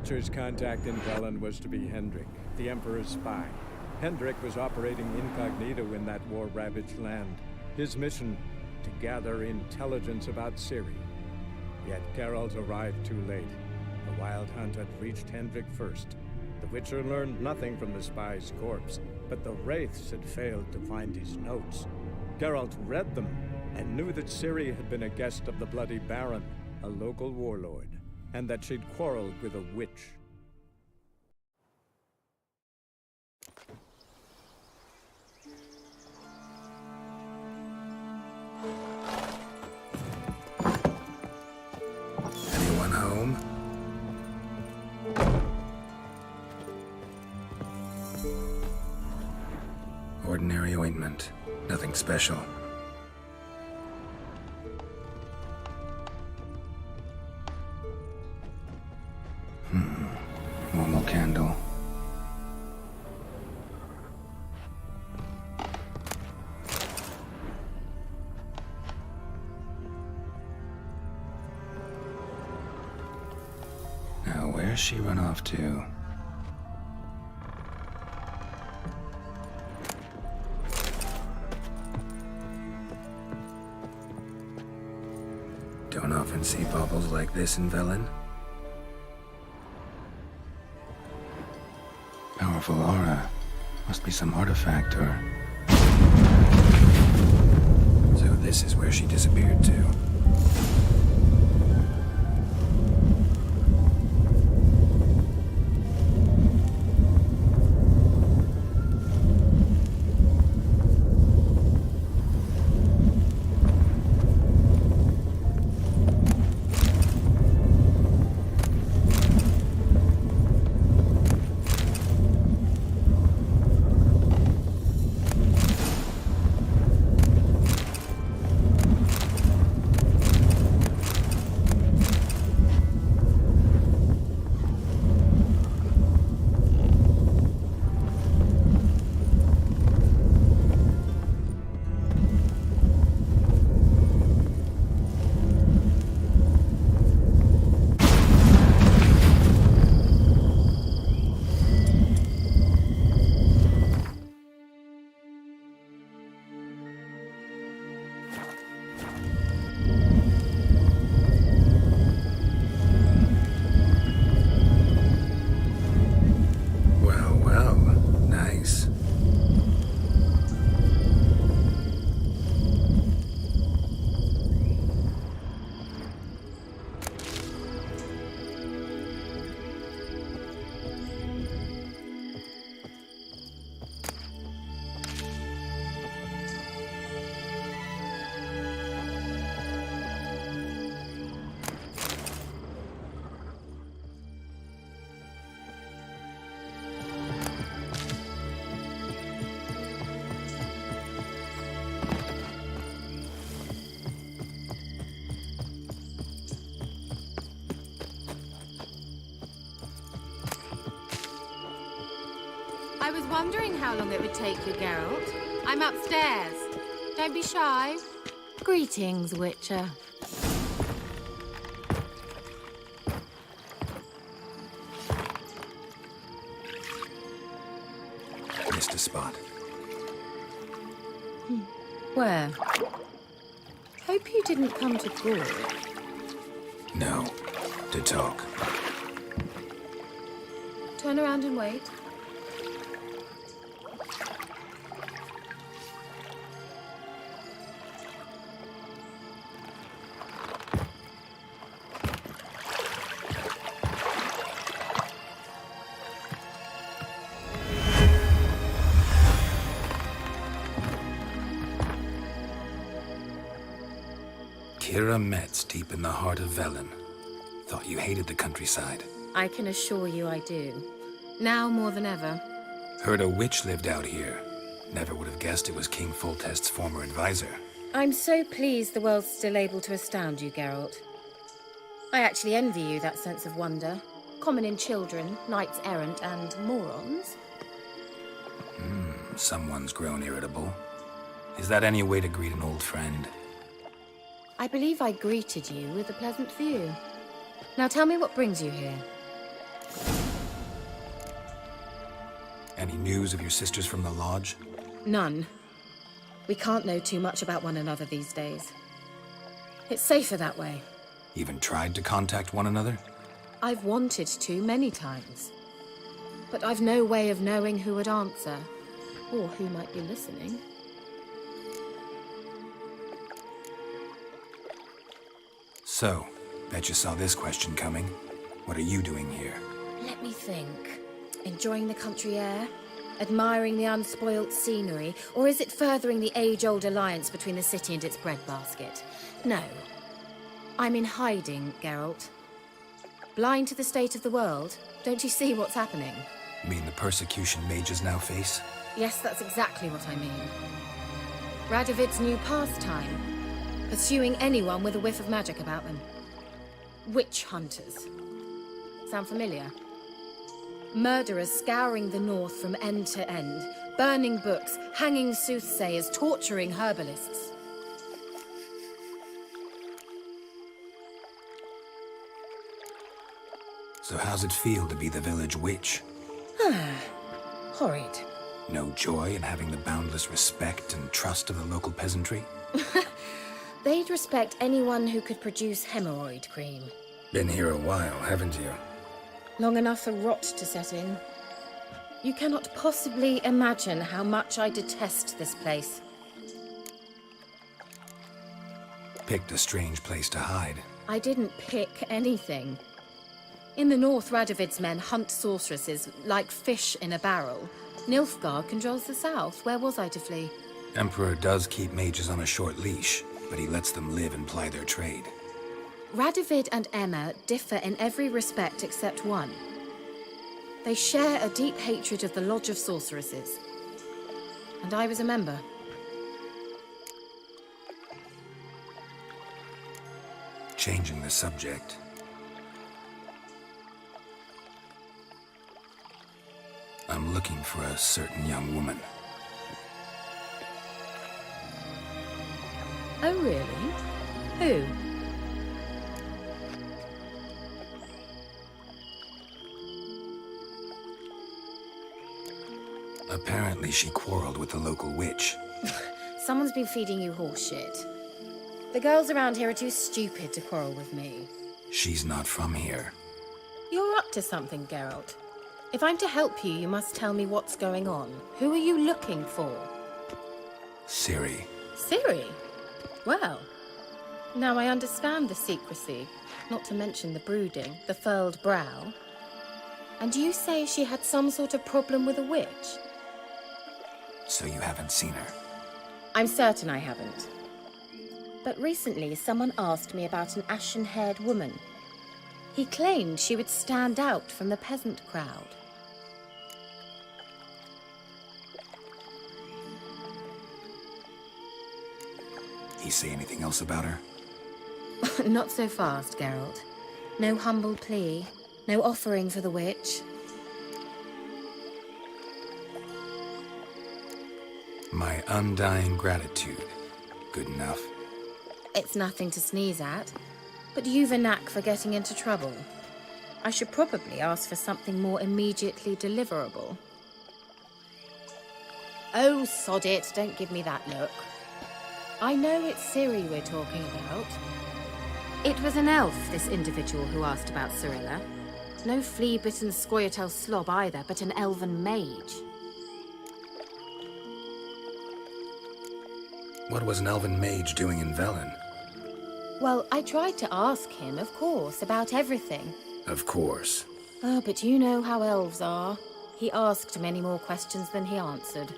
Witcher's contact in Velen was to be Hendrik, the Emperor's spy. Hendrik was operating incognito in that war-ravaged land. His mission, to gather intelligence about Ciri. Yet Geralt arrived too late. The Wild Hunt had reached Hendrik first. The Witcher learned nothing from the spy's corpse, but the Wraiths had failed to find his notes. Geralt read them and knew that Ciri had been a guest of the Bloody Baron, a local warlord, and that she'd quarreled with a witch. Anyone home? Ordinary ointment. Nothing special. Normal candle. Now, where's she run off to? Don't often see baubles like this in Velen. Powerful aura. Must be some artifact or... So this is where she disappeared to. I was wondering how long it would take you, Geralt. I'm upstairs. Don't be shy. Greetings, Witcher. Missed a spot. Where? Hope you didn't come to Gaul. No. To talk. Turn around and wait. Kira Metz, deep in the heart of Velen. Thought you hated the countryside. I can assure you I do. Now more than ever. Heard a witch lived out here. Never would have guessed it was King Foltest's former advisor. I'm so pleased the world's still able to astound you, Geralt. I actually envy you that sense of wonder. Common in children, knights errant, and morons. Someone's grown irritable. Is that any way to greet an old friend? I believe I greeted you with a pleasant view. Now tell me what brings you here. Any news of your sisters from the lodge? None. We can't know too much about one another these days. It's safer that way. Even tried to contact one another? I've wanted to many times. But I've no way of knowing who would answer, or who might be listening. So, bet you saw this question coming. What are you doing here? Let me think. Enjoying the country air? Admiring the unspoilt scenery? Or is it furthering the age-old alliance between the city and its breadbasket? No. I'm in hiding, Geralt. Blind to the state of the world? Don't you see what's happening? You mean the persecution mages now face? Yes, that's exactly what I mean. Radovid's new pastime. Pursuing anyone with a whiff of magic about them. Witch hunters. Sound familiar? Murderers scouring the north from end to end, burning books, hanging soothsayers, torturing herbalists. So how's it feel to be the village witch? Horrid. No joy in having the boundless respect and trust of the local peasantry? They'd respect anyone who could produce hemorrhoid cream. Been here a while, haven't you? Long enough for rot to set in. You cannot possibly imagine how much I detest this place. Picked a strange place to hide. I didn't pick anything. In the north, Radovid's men hunt sorceresses like fish in a barrel. Nilfgaard controls the south. Where was I to flee? Emperor does keep mages on a short leash, but he lets them live and ply their trade. Radovid and Emma differ in every respect except one. They share a deep hatred of the Lodge of Sorceresses. And I was a member. Changing the subject. I'm looking for a certain young woman. Oh, really? Who? Apparently she quarreled with the local witch. Someone's been feeding you horse shit. The girls around here are too stupid to quarrel with me. She's not from here. You're up to something, Geralt. If I'm to help you, you must tell me what's going on. Who are you looking for? Ciri. Ciri? Well, now I understand the secrecy, not to mention the brooding, the furled brow. And you say she had some sort of problem with a witch? So you haven't seen her? I'm certain I haven't. But recently, someone asked me about an ashen-haired woman. He claimed she would stand out from the peasant crowd. He say anything else about her? Not so fast, Geralt. No humble plea, no offering for the witch. My undying gratitude. Good enough. It's nothing to sneeze at, but you've a knack for getting into trouble. I should probably ask for something more immediately deliverable. Oh, sod it, don't give me that look. I know it's Ciri we're talking about. It was an elf, this individual who asked about Cirilla. No flea-bitten Scoia'tael slob either, but an elven mage. What was an elven mage doing in Velen? Well, I tried to ask him, of course, about everything. Of course. Oh, but you know how elves are. He asked many more questions than he answered.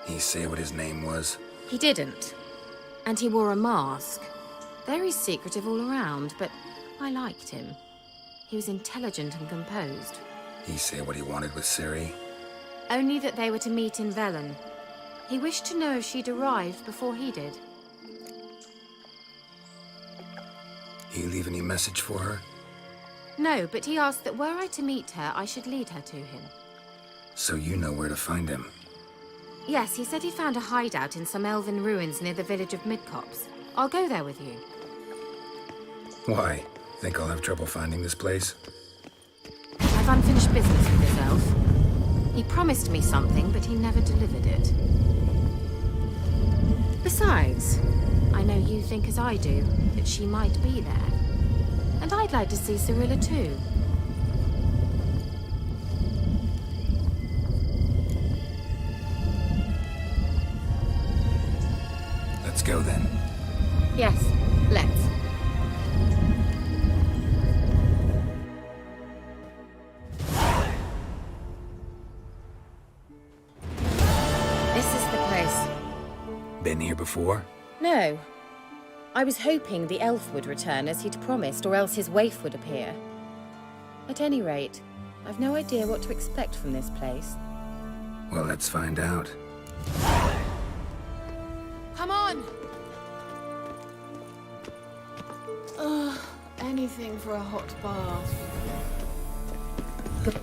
He say what his name was? He didn't. And he wore a mask. Very secretive all around, but I liked him. He was intelligent and composed. He say what he wanted with Ciri? Only that they were to meet in Velen. He wished to know if she'd arrived before he did. He leave any message for her? No, but he asked that were I to meet her, I should lead her to him. So you know where to find him? Yes, he said he'd found a hideout in some elven ruins near the village of Midcopse. I'll go there with you. Why? Think I'll have trouble finding this place? I've have unfinished business with this elf. He promised me something, but he never delivered it. Besides, I know you think as I do, that she might be there. And I'd like to see Cirilla too. Let's go then. Yes, let's. This is the place. Been here before? No. I was hoping the elf would return as he'd promised, or else his waif would appear. At any rate, I've no idea what to expect from this place. Well, let's find out. Come on! Ugh, anything for a hot bath.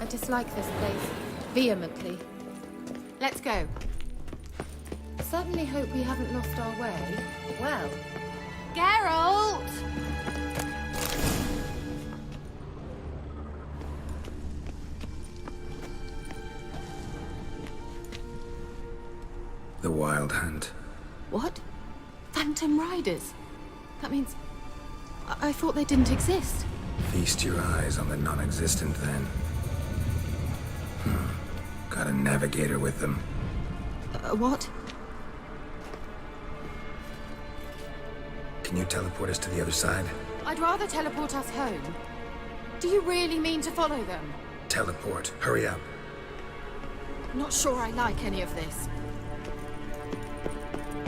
I dislike this place vehemently. Let's go. Certainly hope we haven't lost our way. Well, Geralt! The Wild Hunt. What? Phantom Riders? That means... I thought they didn't exist. Feast your eyes on the non-existent then. Got a navigator with them. What? Can you teleport us to the other side? I'd rather teleport us home. Do you really mean to follow them? Teleport. Hurry up. Not sure I like any of this.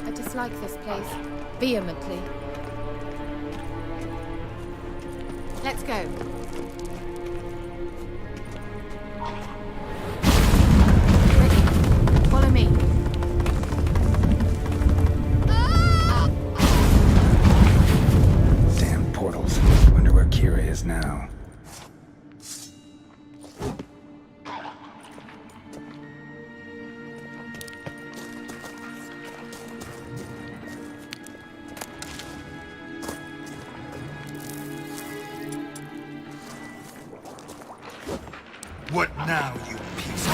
I dislike this place vehemently. Let's go. Ready. Follow me. Damn portals. Wonder where Ciri is now. What now, you piece of...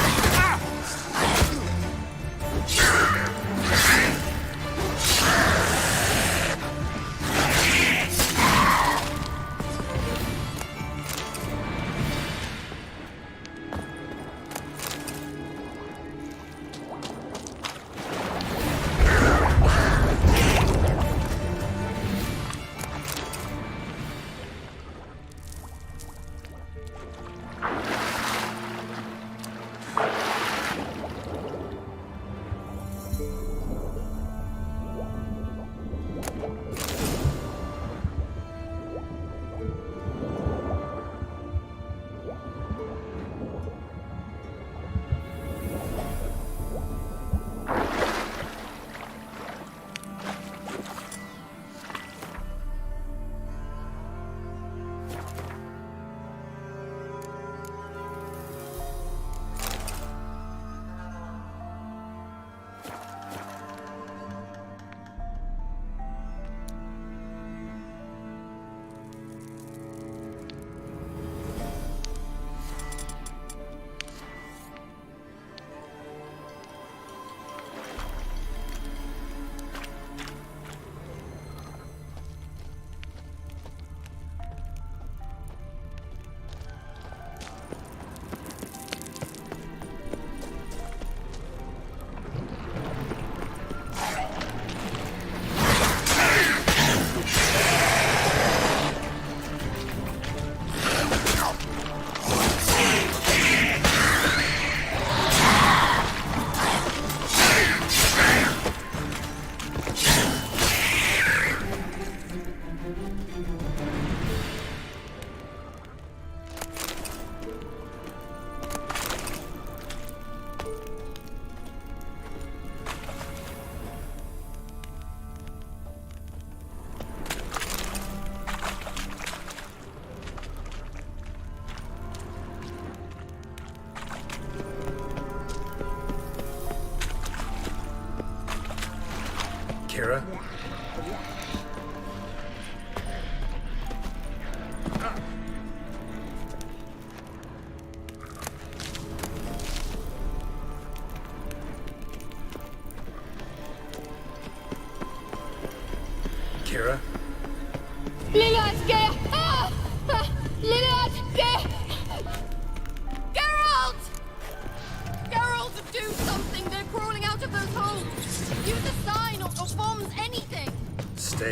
Kira?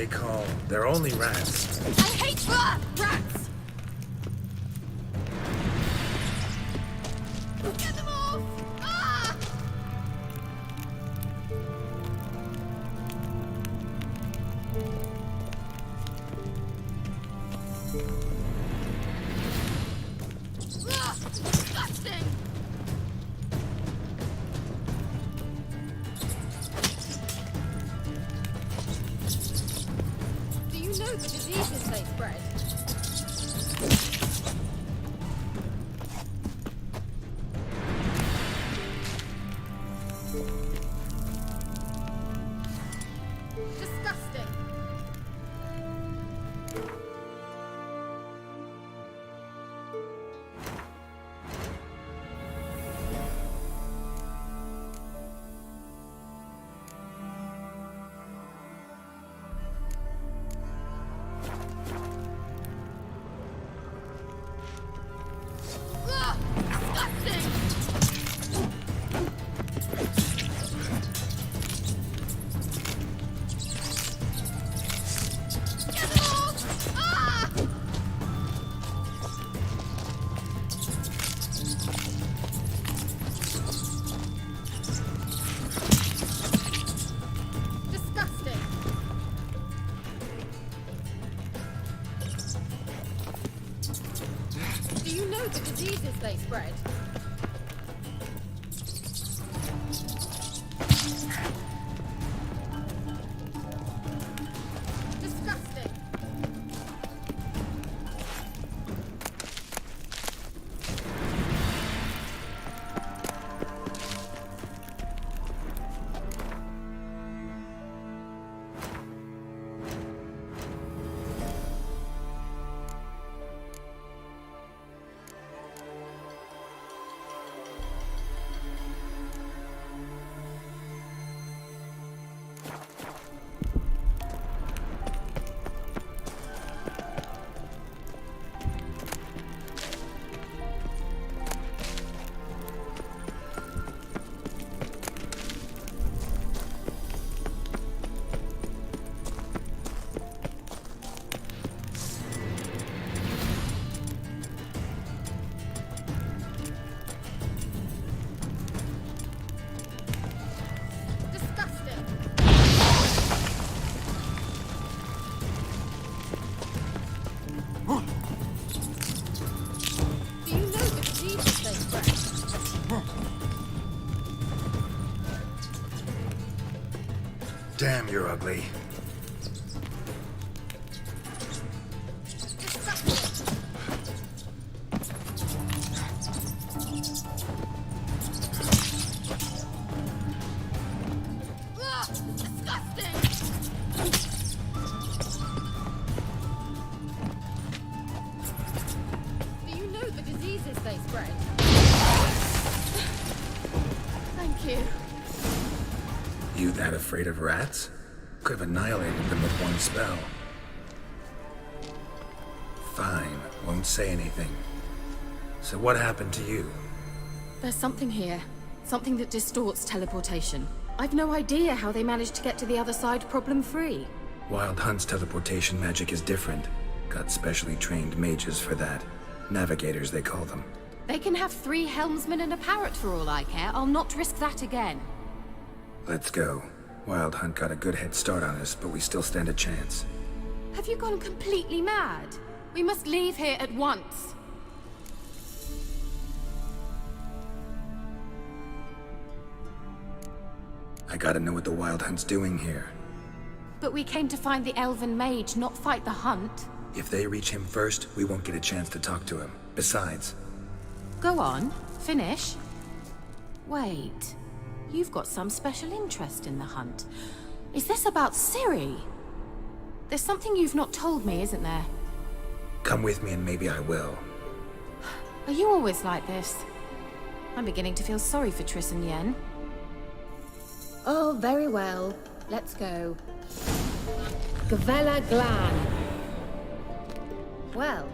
stay calm. They're only rats. I hate rats! Get them off! Ah! Disgusting! Do you know the diseases they spread? Disgusting! Ah! Disgusting! Get them off! Ah! Disgusting! Do you know the diseases they spread? Disgusting! Disgusting! Do you know the diseases they spread? Damn, you're ugly. Disgusting! Ah! Disgusting! Do you know the diseases they spread? Thank you. You that afraid of rats? Could have annihilated them with one spell. Fine, won't say anything. So what happened to you? There's something here. Something that distorts teleportation. I've no idea how they managed to get to the other side problem-free. Wild Hunt's teleportation magic is different. Got specially trained mages for that. Navigators, they call them. They can have 3 helmsmen and a parrot for all I care. I'll not risk that again. Let's go. Wild Hunt got a good head start on us, but we still stand a chance. Have you gone completely mad? We must leave here at once. I gotta know what the Wild Hunt's doing here. But we came to find the elven mage, not fight the hunt. If they reach him first, we won't get a chance to talk to him. Besides, Go on, finish. Wait, you've got some special interest in the hunt. Is this about Ciri? There's something you've not told me, isn't there? come with me and maybe I will. Are you always like this? I'm beginning to feel sorry for Triss and Yen. Oh, very well. Let's go. Gavella Glan. Well.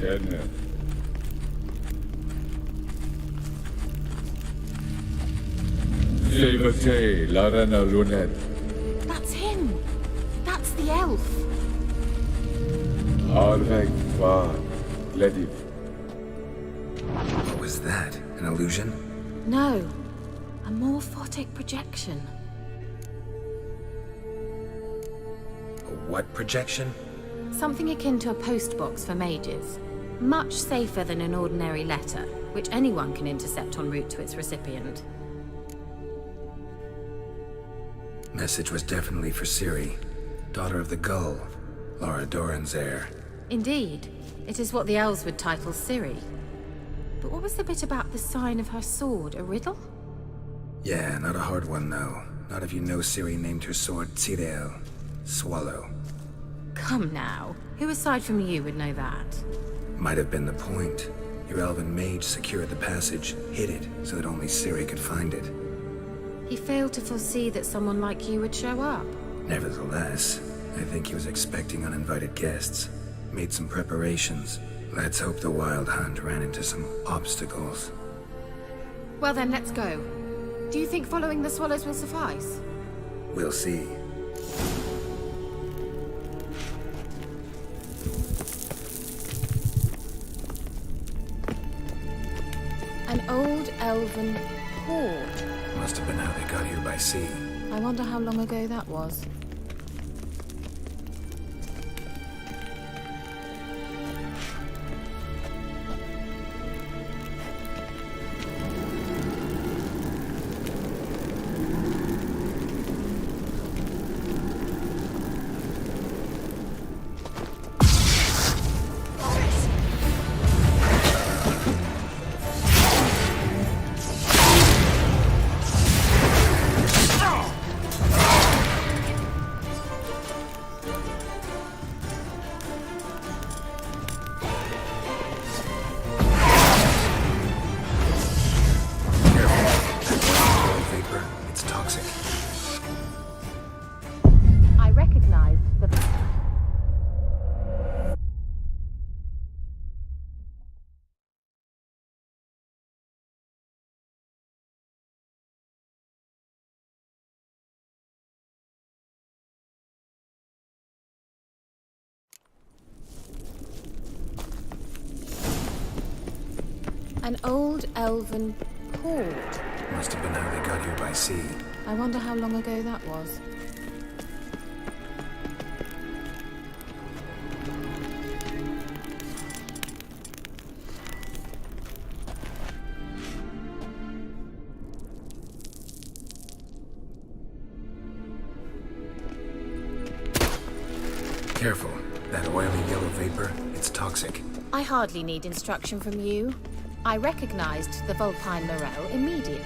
kenne. Silvete, Larena Lunet. That's him! That's the elf! Arveg va, Lediv. What was that? An illusion? No. A morphotic projection. A what projection? Something akin to a postbox for mages. Much safer than an ordinary letter, which anyone can intercept en route to its recipient. Message was definitely for Ciri, daughter of the Gull, Lara Doran's heir. Indeed. It is what the elves would title Ciri. But what was the bit about the sign of her sword? A riddle? Yeah, not a hard one though. Not if you know Ciri named her sword Ciri, Swallow. Come now. Who aside from you would know that? Might have been the point. Your elven mage secured the passage, hid it, so that only Ciri could find it. He failed to foresee that someone like you would show up. Nevertheless, I think he was expecting uninvited guests. Made some preparations. Let's hope the Wild Hunt ran into some obstacles. Well then, let's go. Do you think following the swallows will suffice? We'll see. An old elven hoard. Must have been how they got here by sea. I wonder how long ago that was. An old elven hoard. Must have been how they got here by sea. I wonder how long ago that was. Careful. That oily yellow vapor, it's toxic. I hardly need instruction from you. I recognized the Vulpine Morel immediately.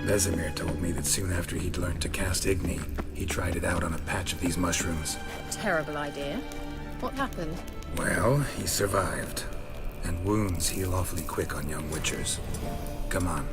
Vesemir told me that soon after he'd learned to cast Igni, he tried it out on a patch of these mushrooms. Terrible idea. What happened? Well, he survived. And wounds heal awfully quick on young witchers. Come on.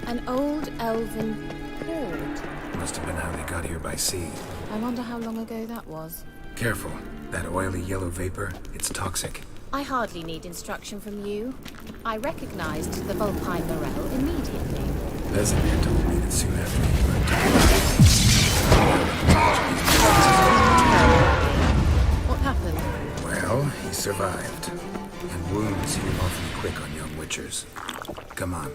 An old elven hoard. Must have been how they got here by sea. I wonder how long ago that was. Careful. That oily yellow vapor, it's toxic. I hardly need instruction from you. I recognized the Vulpine Morel immediately. Vesemir told me that soon after he learned What happened? Well, he survived. And wounds heal awfully quick on young witchers. Come on.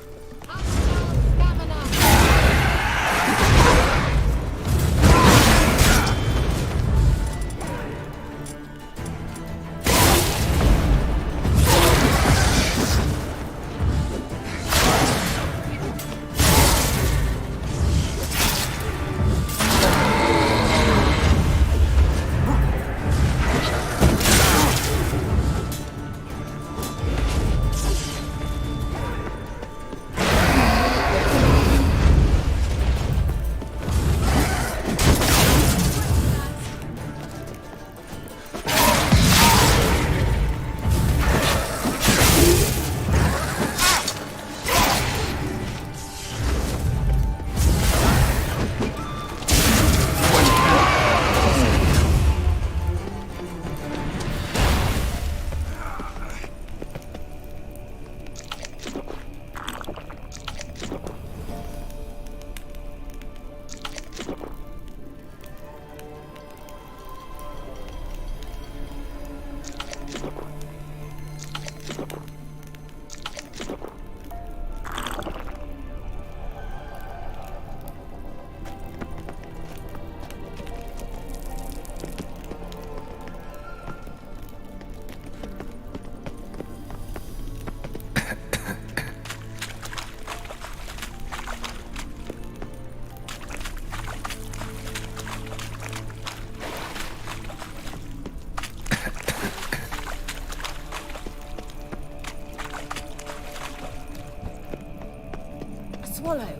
Swallow.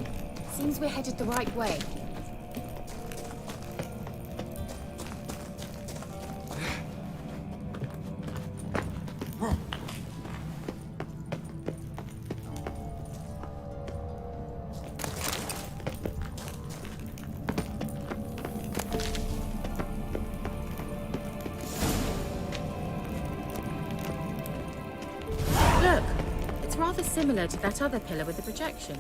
Seems we're headed the right way. Look! It's rather similar to that other pillar with the projection.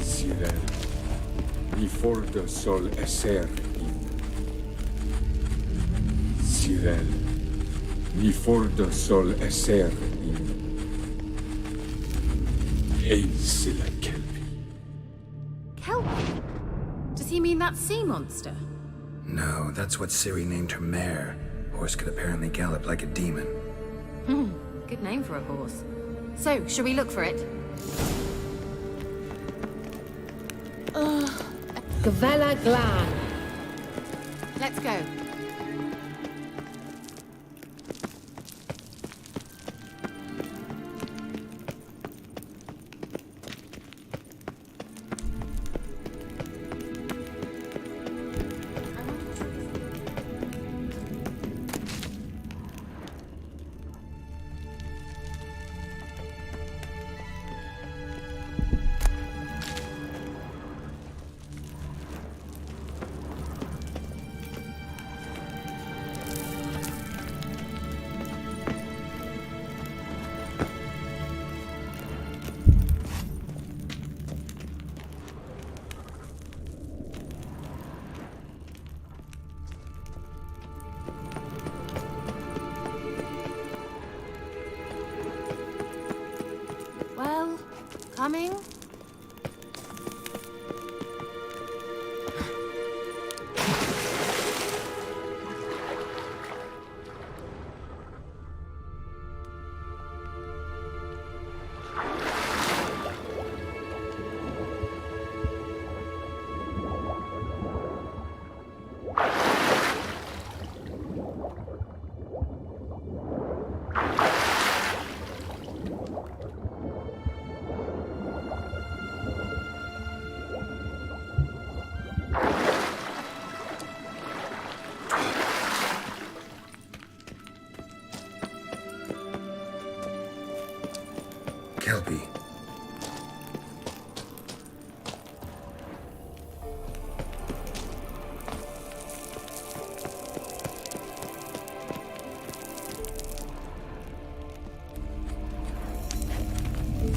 Ciri, ni forte sol esser in. Ciri, ni forte sol esser in. Ein sila kelpi. Kelpie? Does he mean that sea monster? No, that's what Ciri named her mare. Horse could apparently gallop like a demon. Good name for a horse. So, shall we look for it? Gavella Glan. Let's go. Well, coming? Kelpie.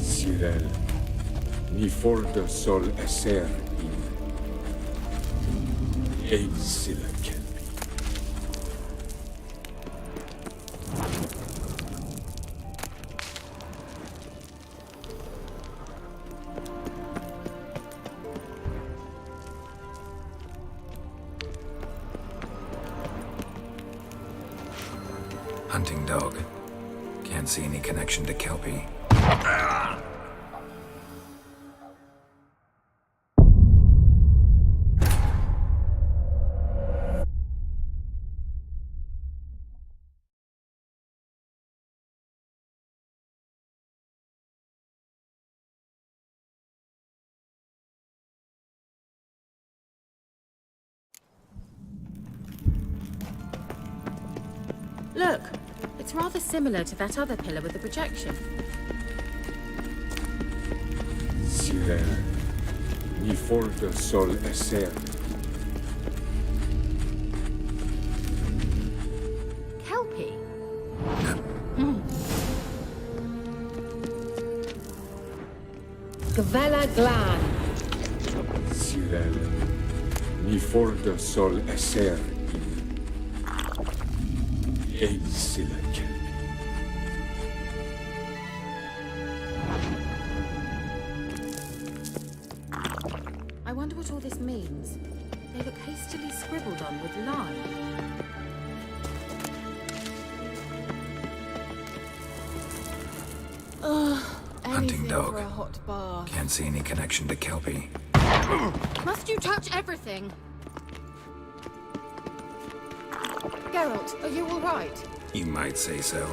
Cyril, ni forda sol esser in ein silla kelpi. Hunting dog. Can't see any connection to Kelpie. Look, it's rather similar to that other pillar with the projection. Cyril, ni forda sol esser. Kelpie? Gavella Glan. Cyril, ni forda sol esser in ein silla kelpi. I wonder what all this means. They look hastily scribbled on with lime. Hunting dog. For a hot bath. Can't see any connection to Kelpie. Must you touch everything? Geralt, are you all right? You might say so.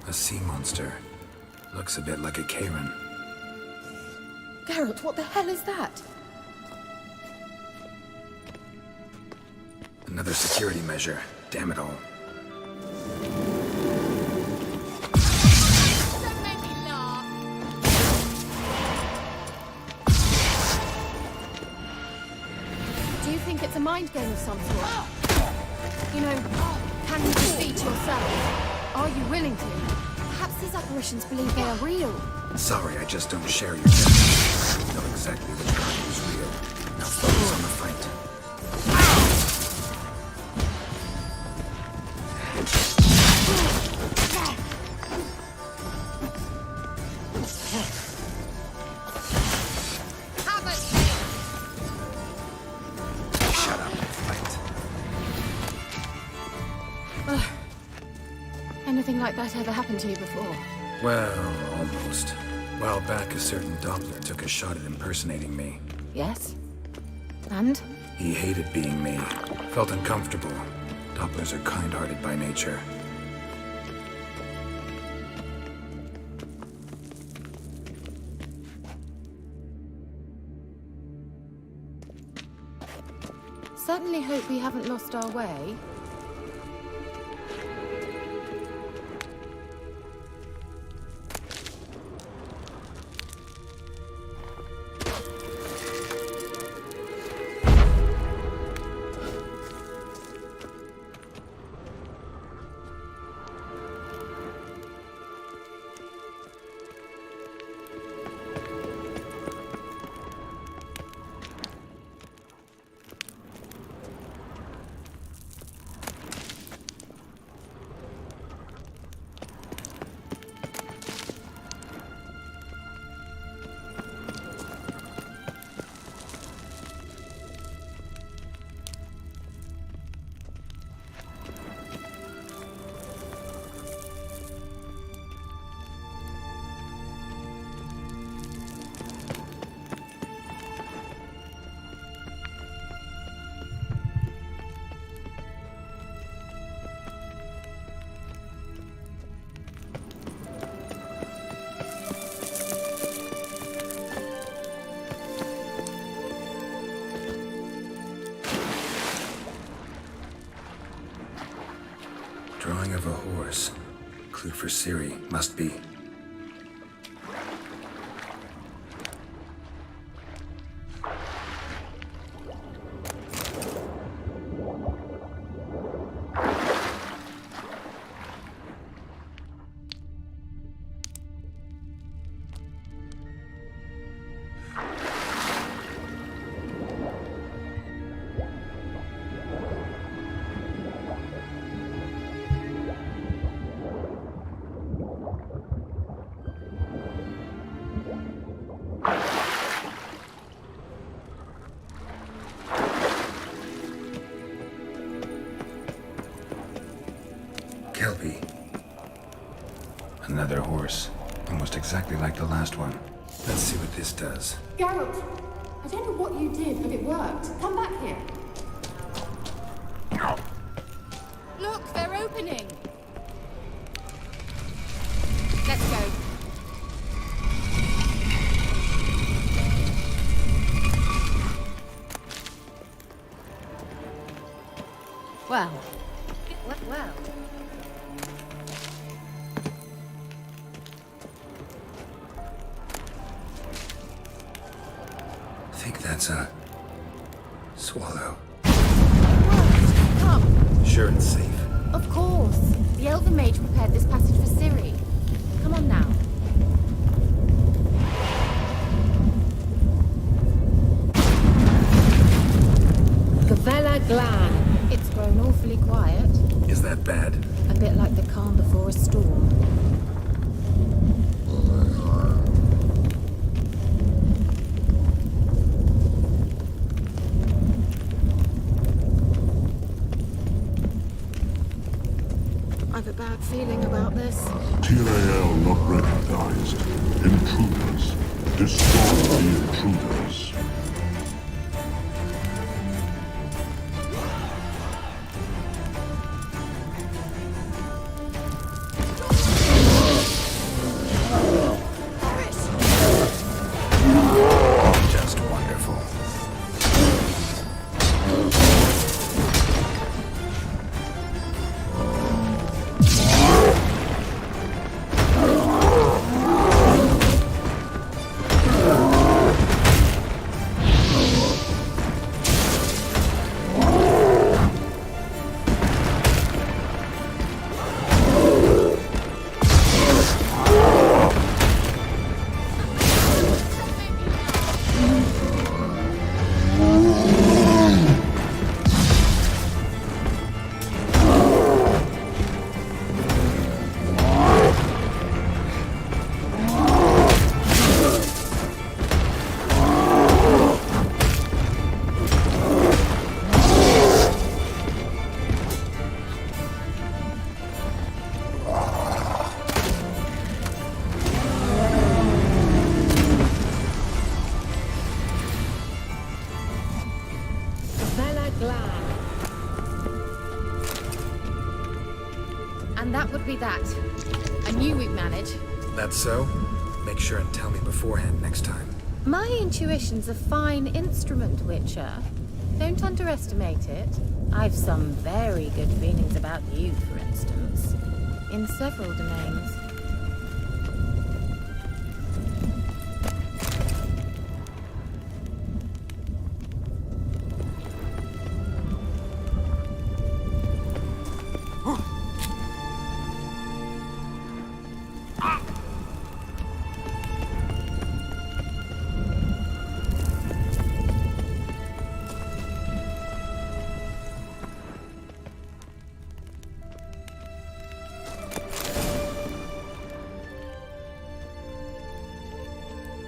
A sea monster. Looks a bit like a Karen. Geralt, what the hell is that? Another security measure. Damn it all. Don't make me laugh. Do you think it's a mind game of some sort? You know, can you defeat yourself? Are you willing to? Perhaps these apparitions believe they are real. Sorry, I just don't share your judgment. I know exactly which party is real. Now focus on the fight. Shut up and fight. Anything like that ever happened to you before? Well, almost. A while back, a certain Doppler took a shot at impersonating me. Yes. And? He hated being me. Felt uncomfortable. Dopplers are kind-hearted by nature. Certainly hope we haven't lost our way. Drawing of a horse. Clue for Ciri, must be. Kelpie. Another horse. Almost exactly like the last one. Let's see what this does. Geralt, I don't know what you did, but it worked. Come back here. Look, they're opening! Let's go. Well. Well. I think that's a swallow. What? Come. Sure and safe. Of course. The Elven Mage prepared this passage for Ciri. Come on now. Gavella Glan. It's grown awfully quiet. Is that bad? A bit like the calm before a storm. I've a bad feeling about this. Ciri not recognized. Intruders. Destroy the intruders. Just wonderful. Gavella Glan. And that would be that. I knew we'd manage. That's so? Make sure and tell me beforehand next time. My intuition's a fine instrument, Witcher. Don't underestimate it. I've some very good feelings about you, for instance. In several domains.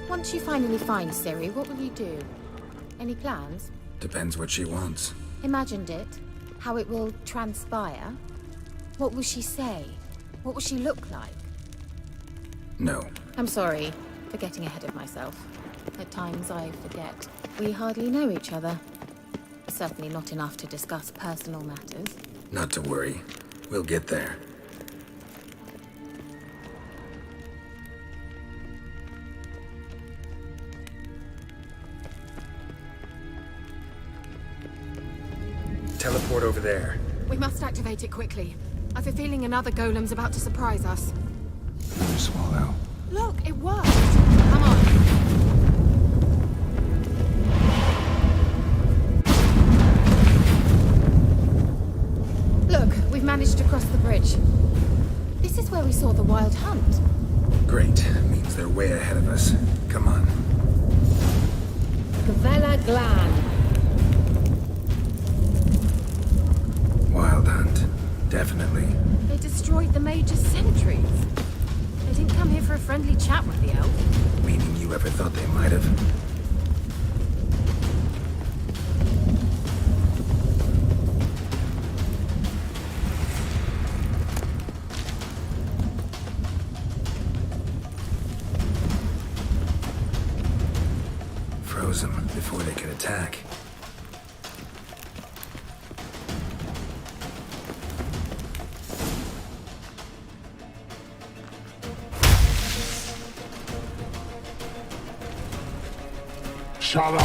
Once you finally find Ciri, what will you do? Any plans? Depends what she wants. Imagined it? How it will transpire? What will she say? What will she look like? No. I'm sorry for getting ahead of myself. At times I forget. We hardly know each other. Certainly not enough to discuss personal matters. Not to worry. We'll get there. Teleport over there. We must activate it quickly. I've a feeling another golem's about to surprise us. Another swallow. Look, it worked! Come on. Look, we've managed to cross the bridge. This is where we saw the wild hunt. Great. Means they're way ahead of us. Come on. Gavella Glan. Wild hunt. Definitely. They destroyed the Major's sentries. They didn't come here for a friendly chat with the elf. Meaning you ever thought they might have? Froze them before they could attack. Shut up!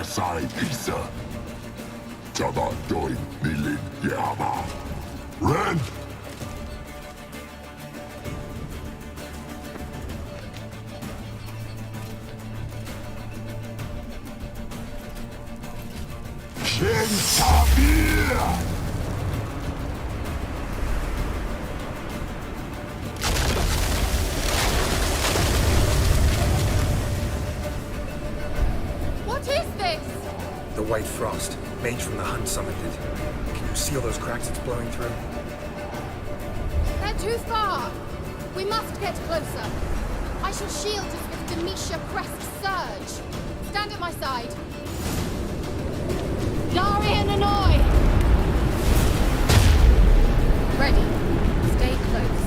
SI Pisa. Java doing Nilin Yama. Ren! Shin Sabir! The White Frost. Mage from the Hunt summoned it. Can you seal those cracks it's blowing through? They're too far. We must get closer. I shall shield us with Demetia Crest Surge. Stand at my side. Darian Annoy! Ready. Stay close.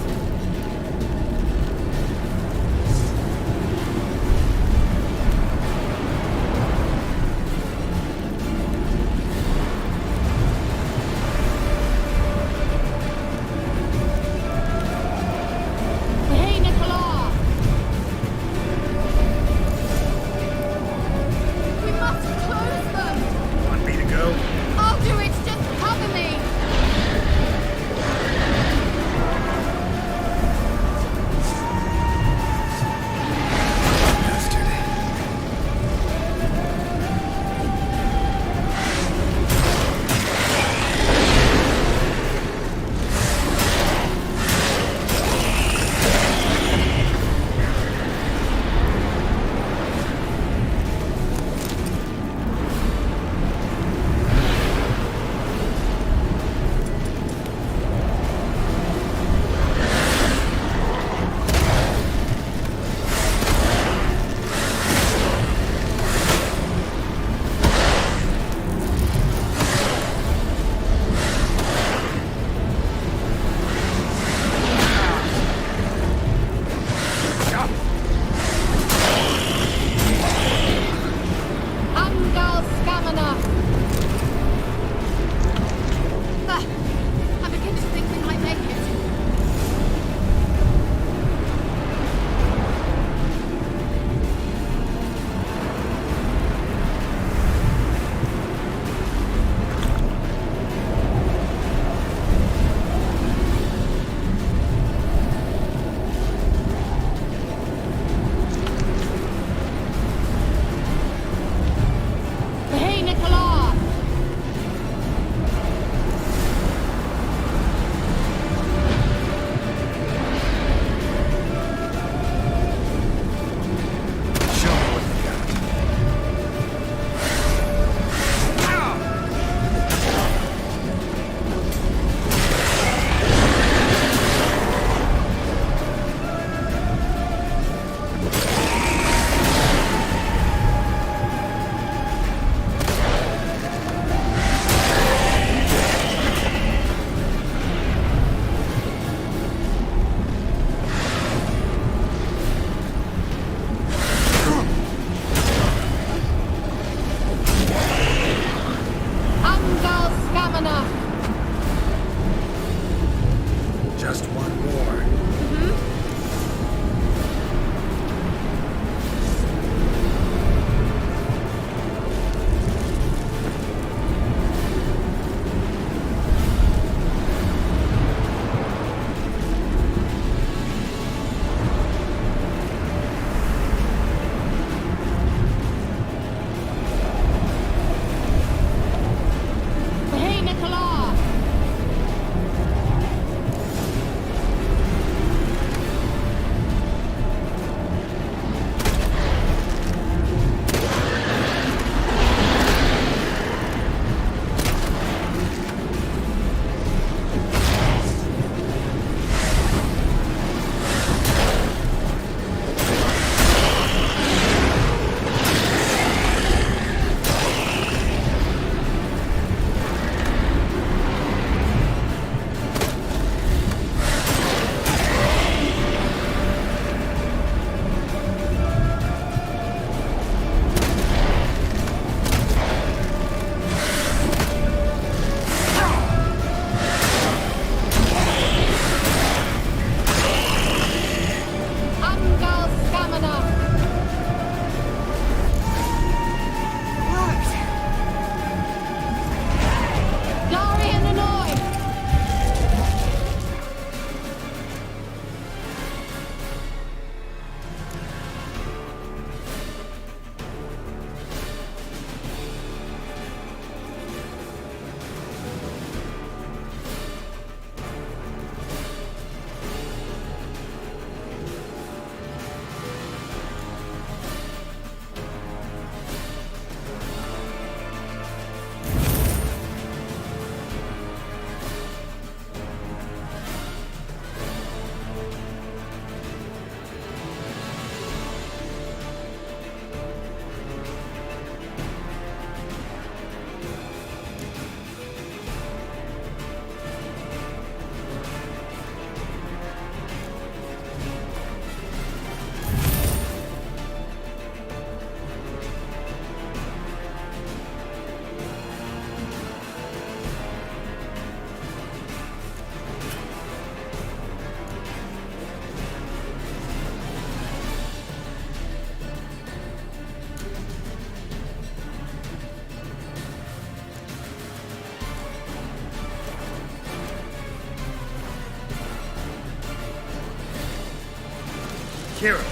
Ciri!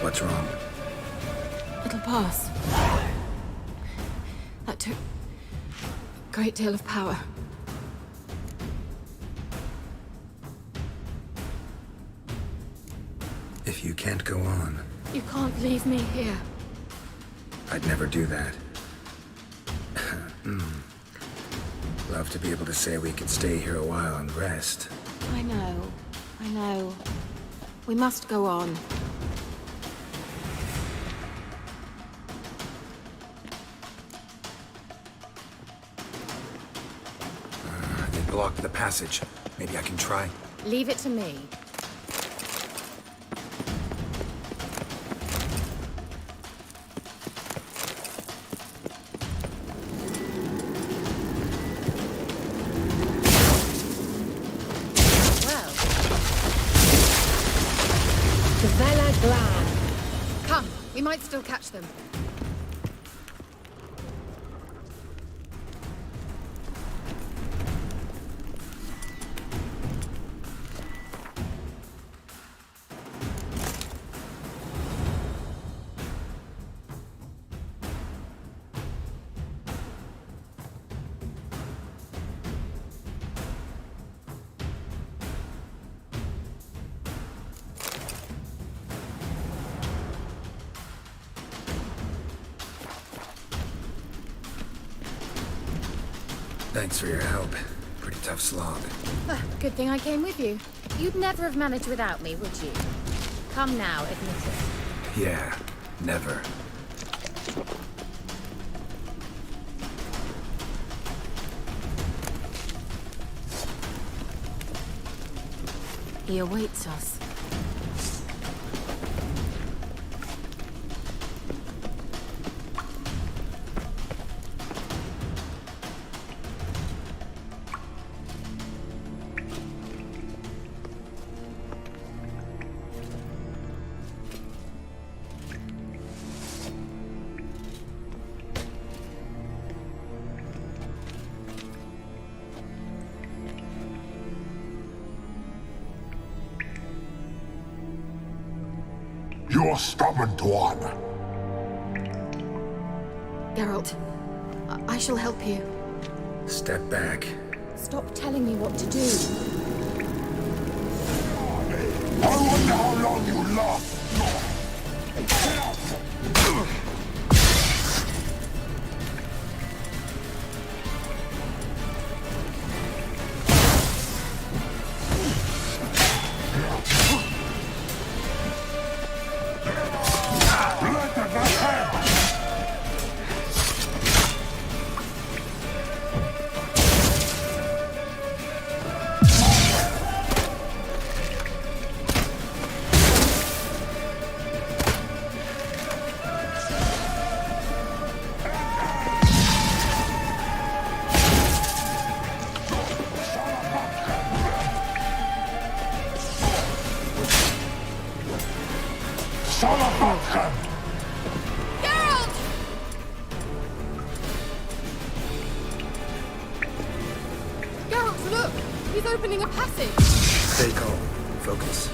What's wrong? It'll pass. That took a great deal of power. If you can't go on, You can't leave me here. I'd never do that. Love to be able to say we could stay here a while and rest. I know. We must go on. They blocked the passage. Maybe I can try. Leave it to me. Come, we might still catch them. Thanks for your help. Pretty tough slog. Good thing I came with you. You'd never have managed without me, would you? Come now, admit it. Yeah, never. He awaits us. You're stubborn, Tuan. Geralt, I shall help you. Step back. Stop telling me what to do. I wonder how long you last. Geralt! Geralt, look! He's opening a passage! Stay calm. Focus.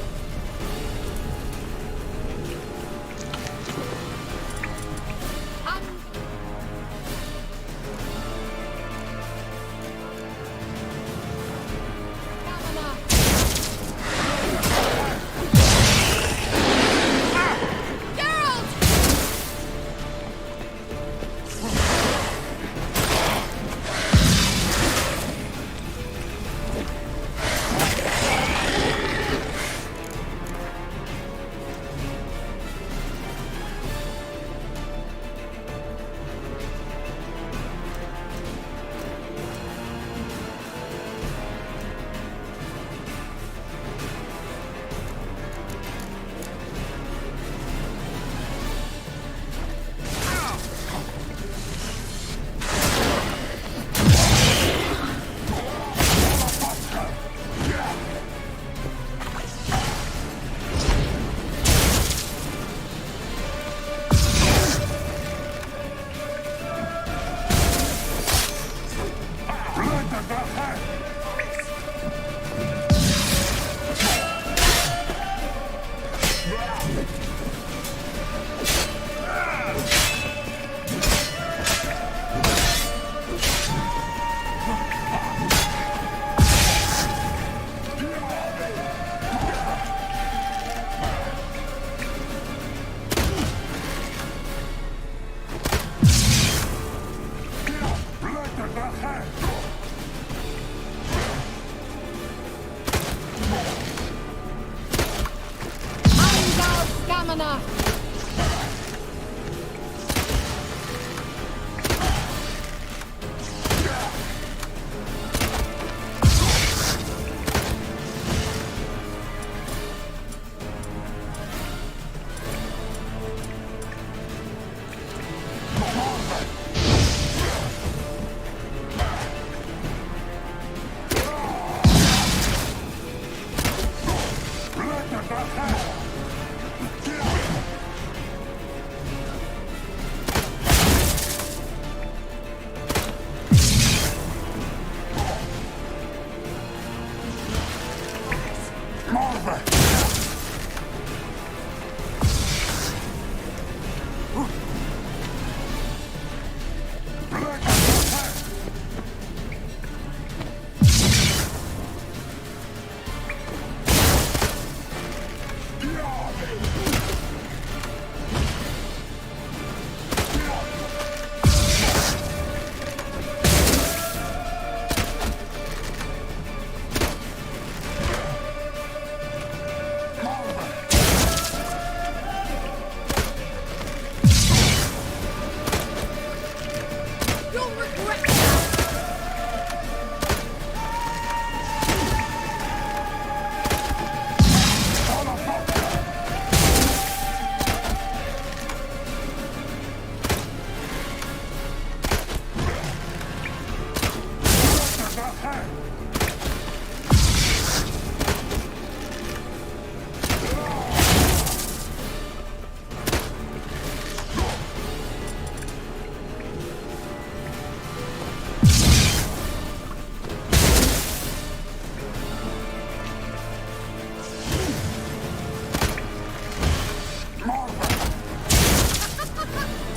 stamina!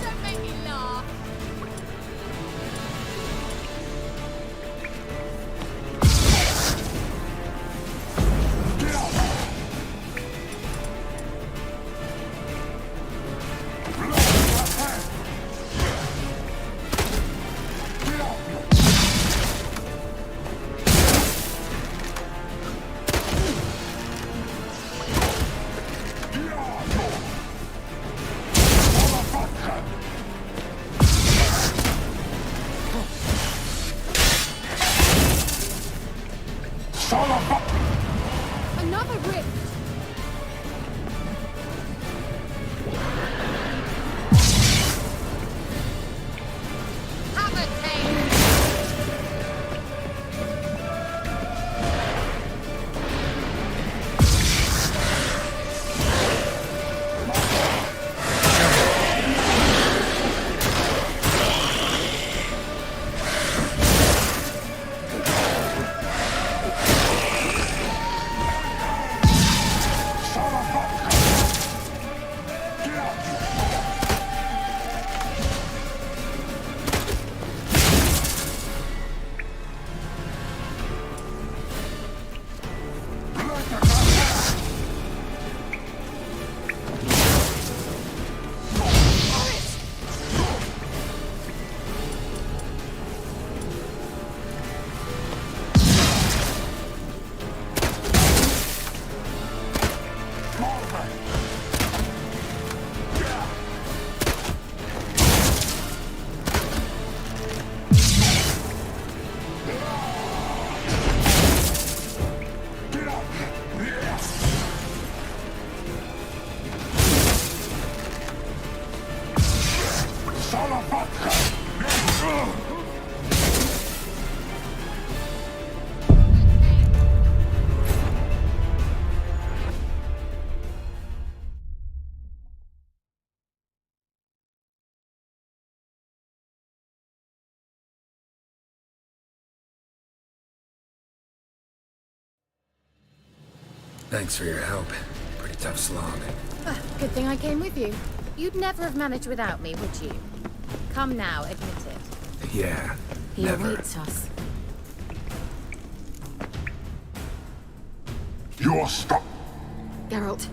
Don't make me laugh. Another rift. Have a taste. Thanks for your help. Pretty tough slog. Good thing I came with you. You'd never have managed without me, would you? Come now, admit it. Yeah, He never. awaits us. You're stuck. Geralt.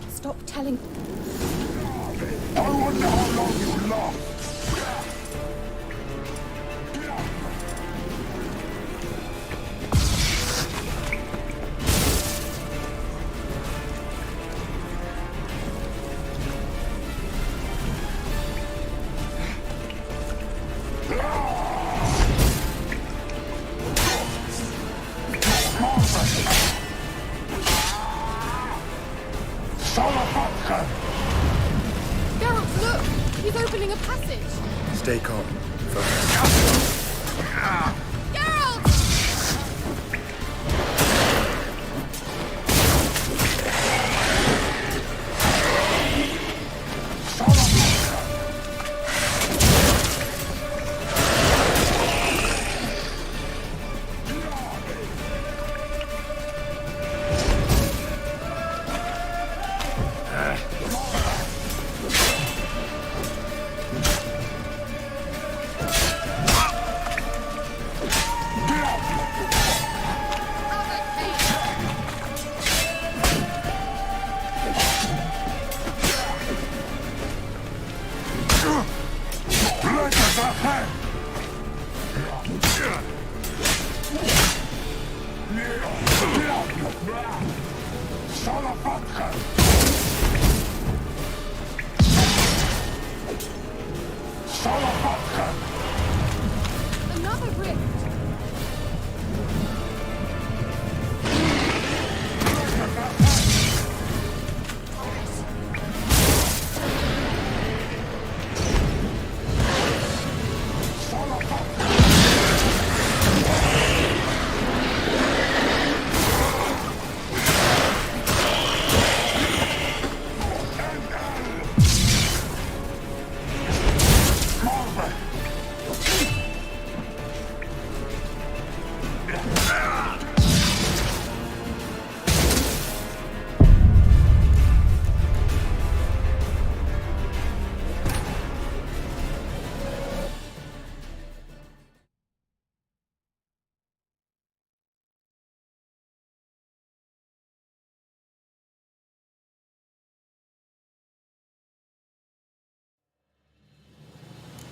Stop telling... I wonder how long you last. Geralt, look! He's opening a passage! Stay calm. Focus. Geralt! Another rift!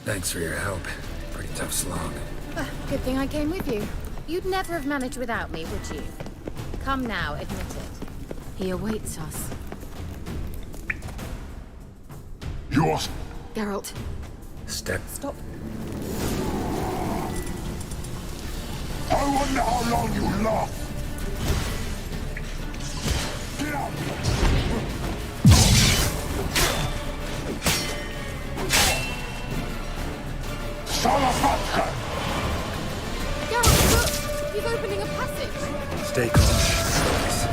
Thanks for your help. Pretty tough slog. Good thing I came with you. You'd never have managed without me, would you? Come now, admit it. He awaits us. Yours. Geralt, Step. stop. I wonder how long you last. Get out! Salafatka! Geralt, look! He's opening a passage! Stay calm. Focus.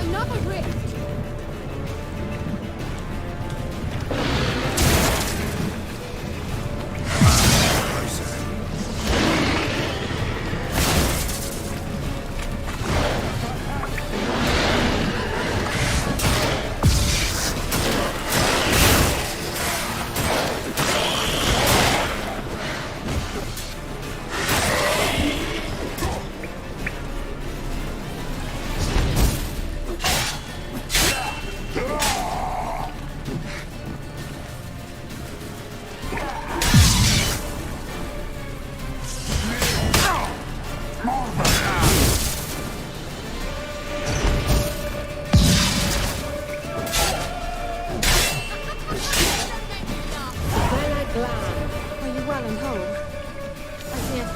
Another rift! Are you well and whole? I hear.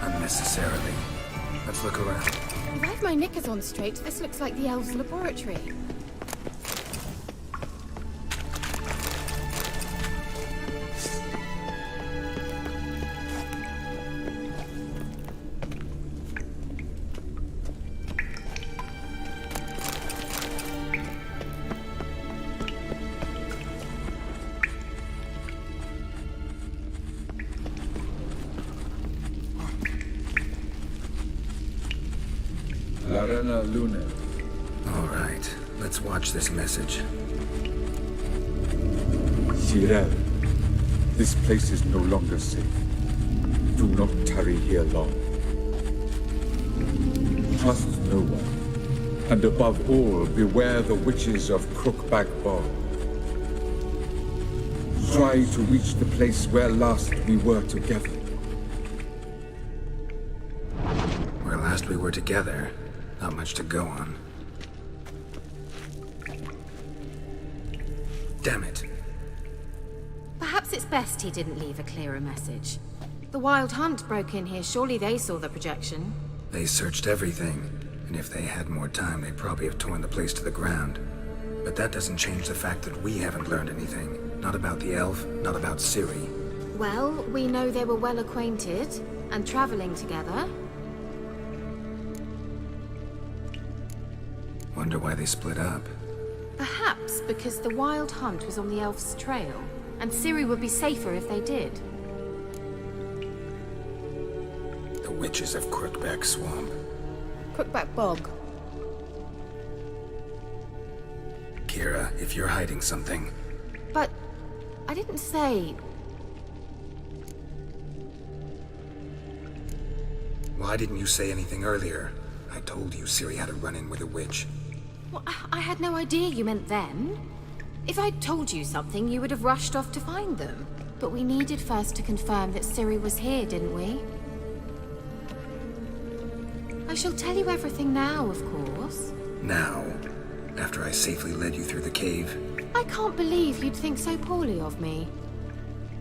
Unnecessarily. Let's look around. If I have my knickers on straight, this looks like the elves' laboratory. Arena Lune. All right, let's watch this message. Ciri, this place is no longer safe. Do not tarry here long. Trust no one. And above all, beware the witches of Crookback Bog. Try to reach the place where last we were together. Where last we were together, not much to go on. Damn it. Perhaps it's best he didn't leave a clearer message. The Wild Hunt broke in here. Surely they saw the projection. They searched everything, and if they had more time, they'd probably have torn the place to the ground. But that doesn't change the fact that we haven't learned anything. Not about the elf, not about Ciri. Well, we know they were well acquainted and traveling together. Wonder why they split up. Perhaps because the Wild Hunt was on the elf's trail, and Ciri would be safer if they did. The witches of Crookback Swamp. Crookback Bog. Kira, if you're hiding something... But I didn't say... Why didn't you say anything earlier? I told you Ciri had a run-in with a witch. Well, I had no idea you meant then. If I'd told you something, you would have rushed off to find them. But we needed first to confirm that Ciri was here, didn't we? I shall tell you everything now, of course. Now? After I safely led you through the cave? I can't believe you'd think so poorly of me.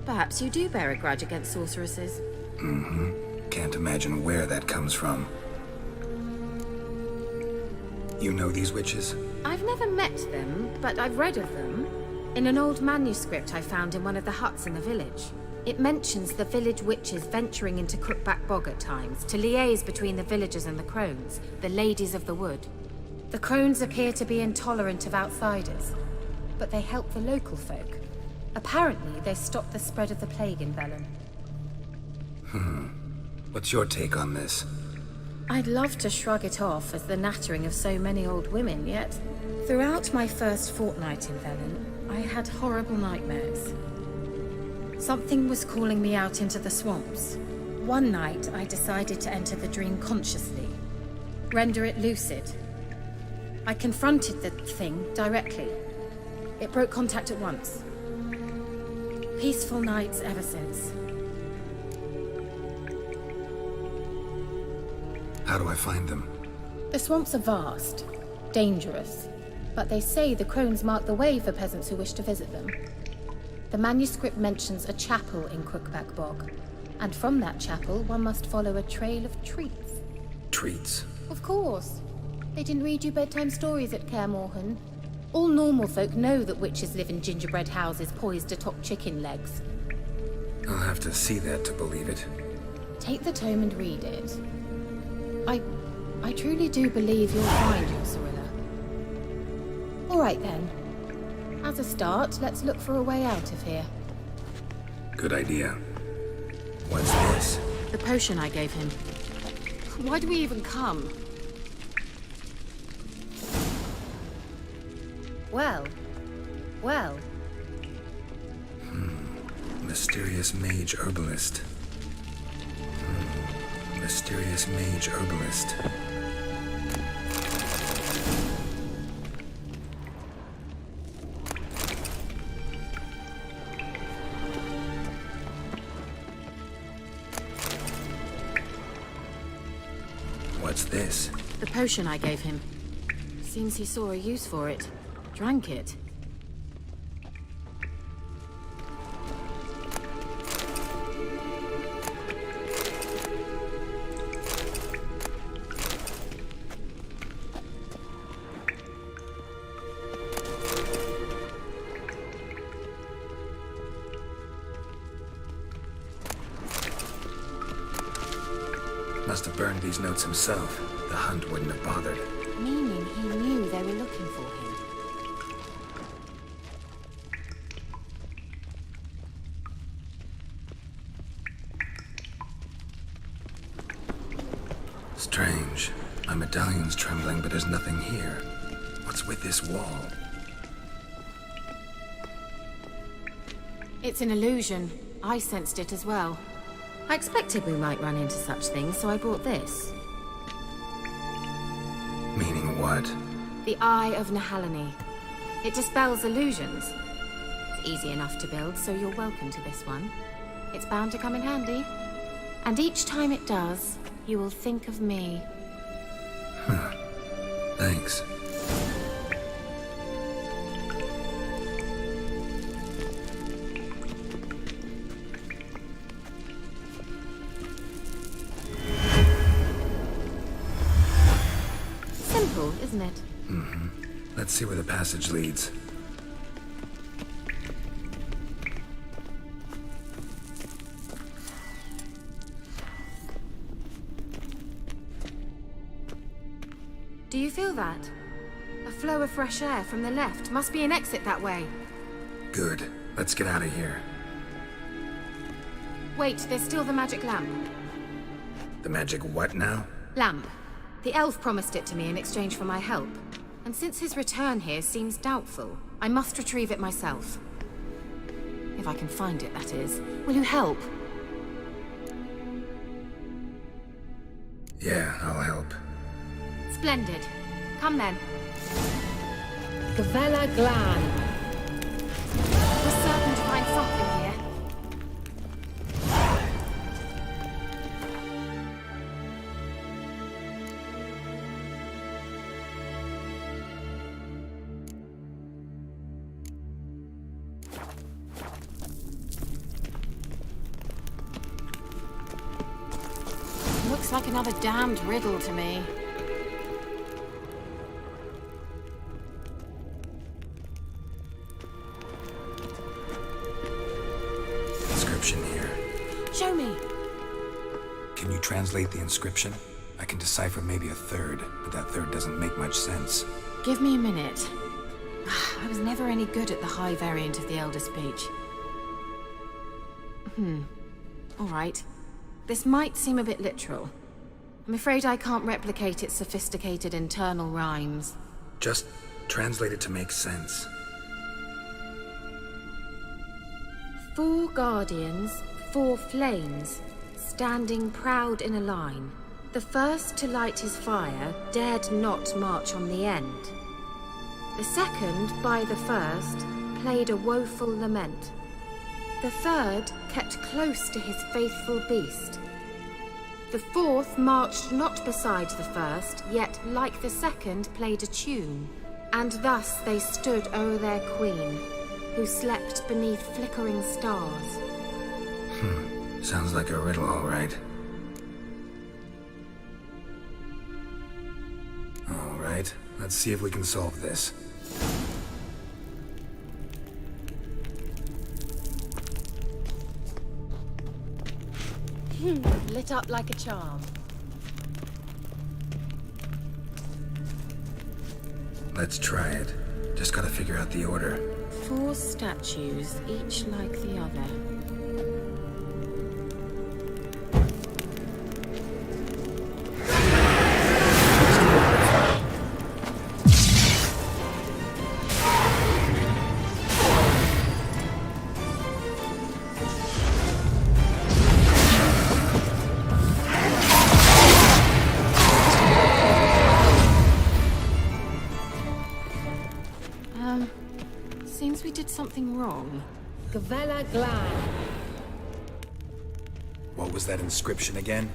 Perhaps you do bear a grudge against sorceresses. Mm-hmm. Can't imagine where that comes from. You know these witches? I've never met them, but I've read of them. In an old manuscript I found in one of the huts in the village. It mentions the village witches venturing into Crookback Bog at times to liaise between the villagers and the crones, the ladies of the wood. The crones appear to be intolerant of outsiders, but they help the local folk. Apparently, they stopped the spread of the plague in Velen. What's your take on this? I'd love to shrug it off as the nattering of so many old women, yet throughout my first fortnight in Velen, I had horrible nightmares. Something was calling me out into the swamps. One night, I decided to enter the dream consciously, render it lucid. I confronted the thing directly. It broke contact at once. Peaceful nights ever since. How do I find them? The swamps are vast, dangerous, but they say the crones mark the way for peasants who wish to visit them. The manuscript mentions a chapel in Crookback Bog, and from that chapel one must follow a trail of treats. Treats? Of course. They didn't read you bedtime stories at Kaer Morhen. All normal folk know that witches live in gingerbread houses poised atop chicken legs. I'll have to see that to believe it. Take the tome and read it. I truly do believe you'll find your Cirilla. All right then. As a start, let's look for a way out of here. Good idea. What's this? The potion I gave him. Why do we even come? Well. Mysterious mage herbalist. Mysterious mage herbalist. What's this? The potion I gave him. Seems he saw a use for it. Drank it. Must have burned these notes himself. The hunt wouldn't have bothered. Meaning he knew they were looking for him. Strange. My medallion's trembling, but there's nothing here. What's with this wall? It's an illusion. I sensed it as well. I expected we might run into such things, so I brought this. Meaning what? The Eye of Nehaleni. It dispels illusions. It's easy enough to build, so you're welcome to this one. It's bound to come in handy. And each time it does, you will think of me. Thanks. Simple, isn't it? Mm-hmm. Let's see where the passage leads. Do you feel that? A flow of fresh air from the left. Must be an exit that way. Good. Let's get out of here. Wait, there's still the magic lamp. The magic what now? Lamp. The elf promised it to me in exchange for my help. And since his return here seems doubtful, I must retrieve it myself. If I can find it, that is. Will you help? Yeah, I'll help. Splendid. Come then. Gavella Glan. We're certain to find something here. Looks like another damned riddle to me. Inscription here. Show me. Can you translate the inscription? I can decipher maybe a third, but that third doesn't make much sense. Give me a minute. I was never any good at the high variant of the Elder Speech. All right. This might seem a bit literal. I'm afraid I can't replicate its sophisticated internal rhymes. Just translate it to make sense. 4 guardians, 4 flames, standing proud in a line. The first to light his fire dared not march on the end. The second, by the first, played a woeful lament. The third kept close to his faithful beast. The fourth marched not beside the first, yet like the second played a tune. And thus they stood o'er their queen, who slept beneath flickering stars. Sounds like a riddle, all right. All right, let's see if we can solve this. Lit up like a charm. Let's try it. Just gotta figure out the order. 4 statues, each like the other. Seems we did something wrong. Gavella Glan. What was that inscription again?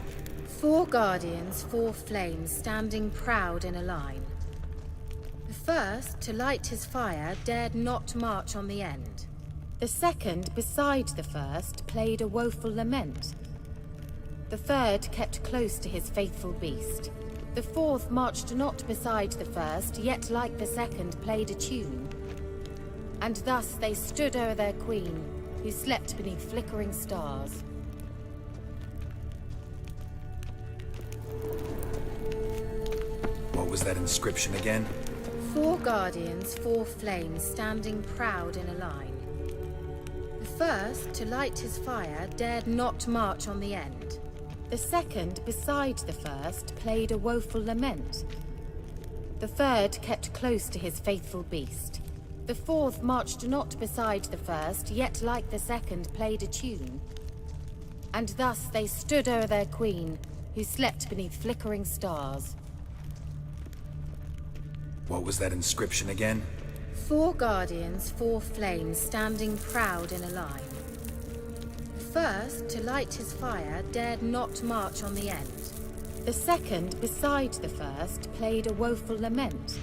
4 guardians, 4 flames, standing proud in a line. The first, to light his fire, dared not march on the end. The second, beside the first, played a woeful lament. The third kept close to his faithful beast. The fourth marched not beside the first, yet like the second played a tune. And thus they stood o'er their queen, who slept beneath flickering stars. What was that inscription again? 4 guardians, 4 flames, standing proud in a line. The first, to light his fire, dared not march on the end. The second, beside the first, played a woeful lament. The third kept close to his faithful beast. The fourth marched not beside the first, yet like the second played a tune. And thus they stood o'er their queen, who slept beneath flickering stars. What was that inscription again? 4 guardians, 4 flames, standing proud in a line. First, to light his fire, dared not march on the end. The second, beside the first, played a woeful lament.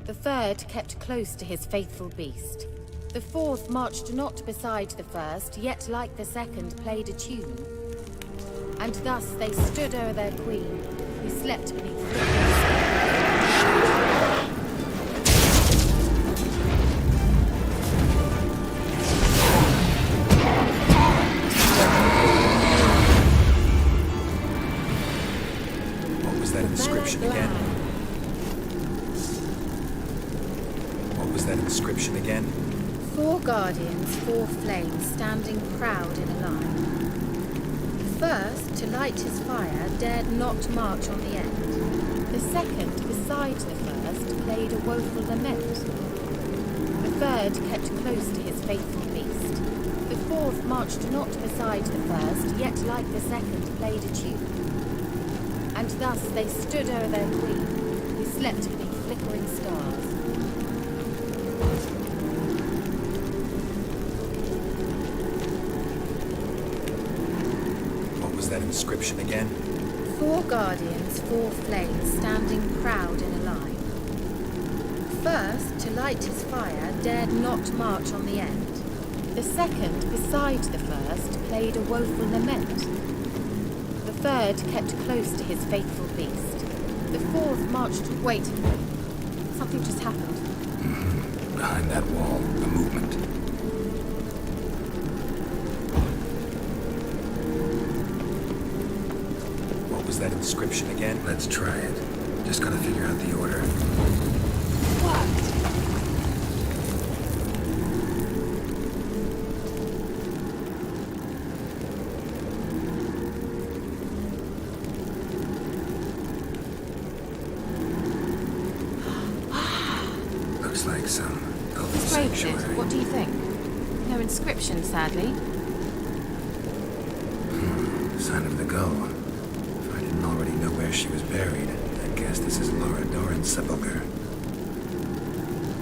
The third kept close to his faithful beast. The fourth marched not beside the first, yet like the second played a tune. And thus they stood o'er their queen, who slept beneath flickering stars. Inscription again? What was that inscription again? 4 guardians, 4 flames, standing proud in a line. The first, to light his fire, dared not march on the end. The second, beside the first, played a woeful lament. The third kept close to his faithful beast. The fourth marched not beside the first, yet like the second played a tune. And thus they stood o'er their queen, who slept beneath flickering stars. What was that inscription again? 4 guardians, 4 flames, standing proud in a line. First, to light his fire, dared not march on the end. The second, beside the first, played a woeful lament. The third kept close to his faithful beast. The fourth marched... Wait. Something just happened. Behind that wall, a movement. What was that inscription again? Let's try it. Just gotta figure out the order. Like some elven sanctuary. What do you think? No inscription, sadly. Sign of the gull. If I didn't already know where she was buried, I'd guess this is Laura Doran's sepulcher.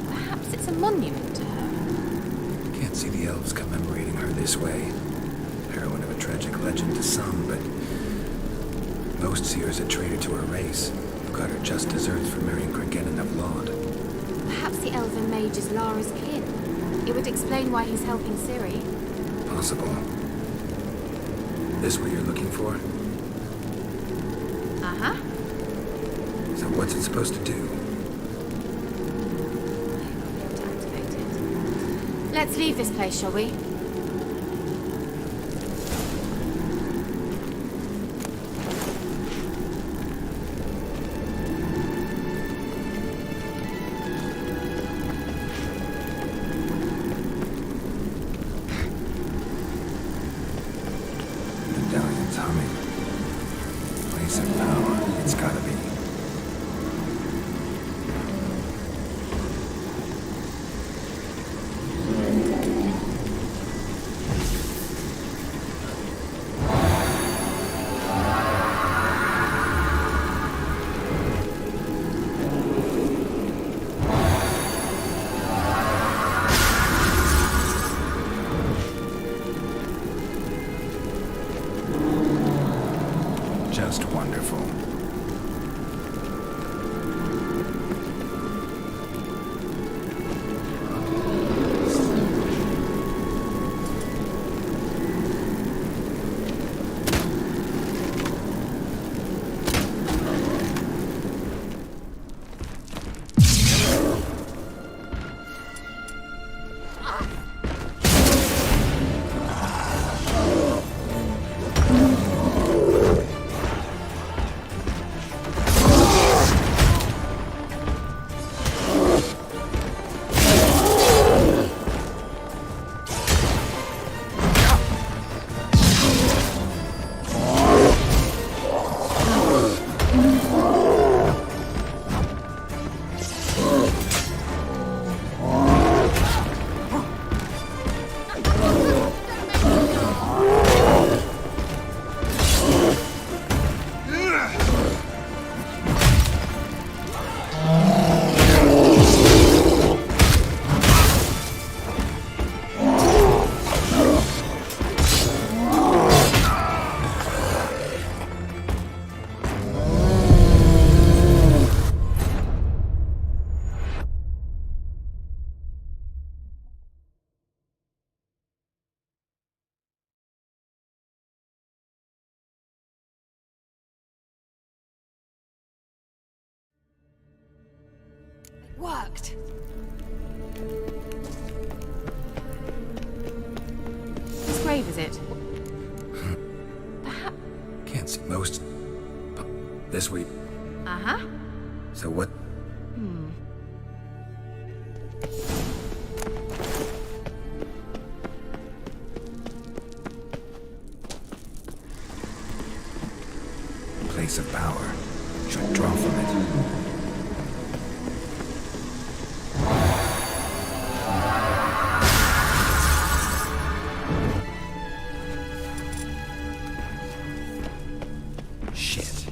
Perhaps it's a monument to her. Can't see the elves commemorating her this way. Heroine of a tragic legend to some, but most see her as a traitor to her race, who got her just deserts for marrying Cregennan of Laud. Perhaps the elven mage is Lara's kin. It would explain why he's helping Ciri. Possible. This what you're looking for? Uh-huh. So what's it supposed to do? I won't be able to activate it. Let's leave this place, shall we? Medallion's humming. Place of power. It's gotta be. Just wonderful. worked. His grave, is it? Can't see most. But this week. Uh-huh. So what? Place of power. Should draw from it. Shit.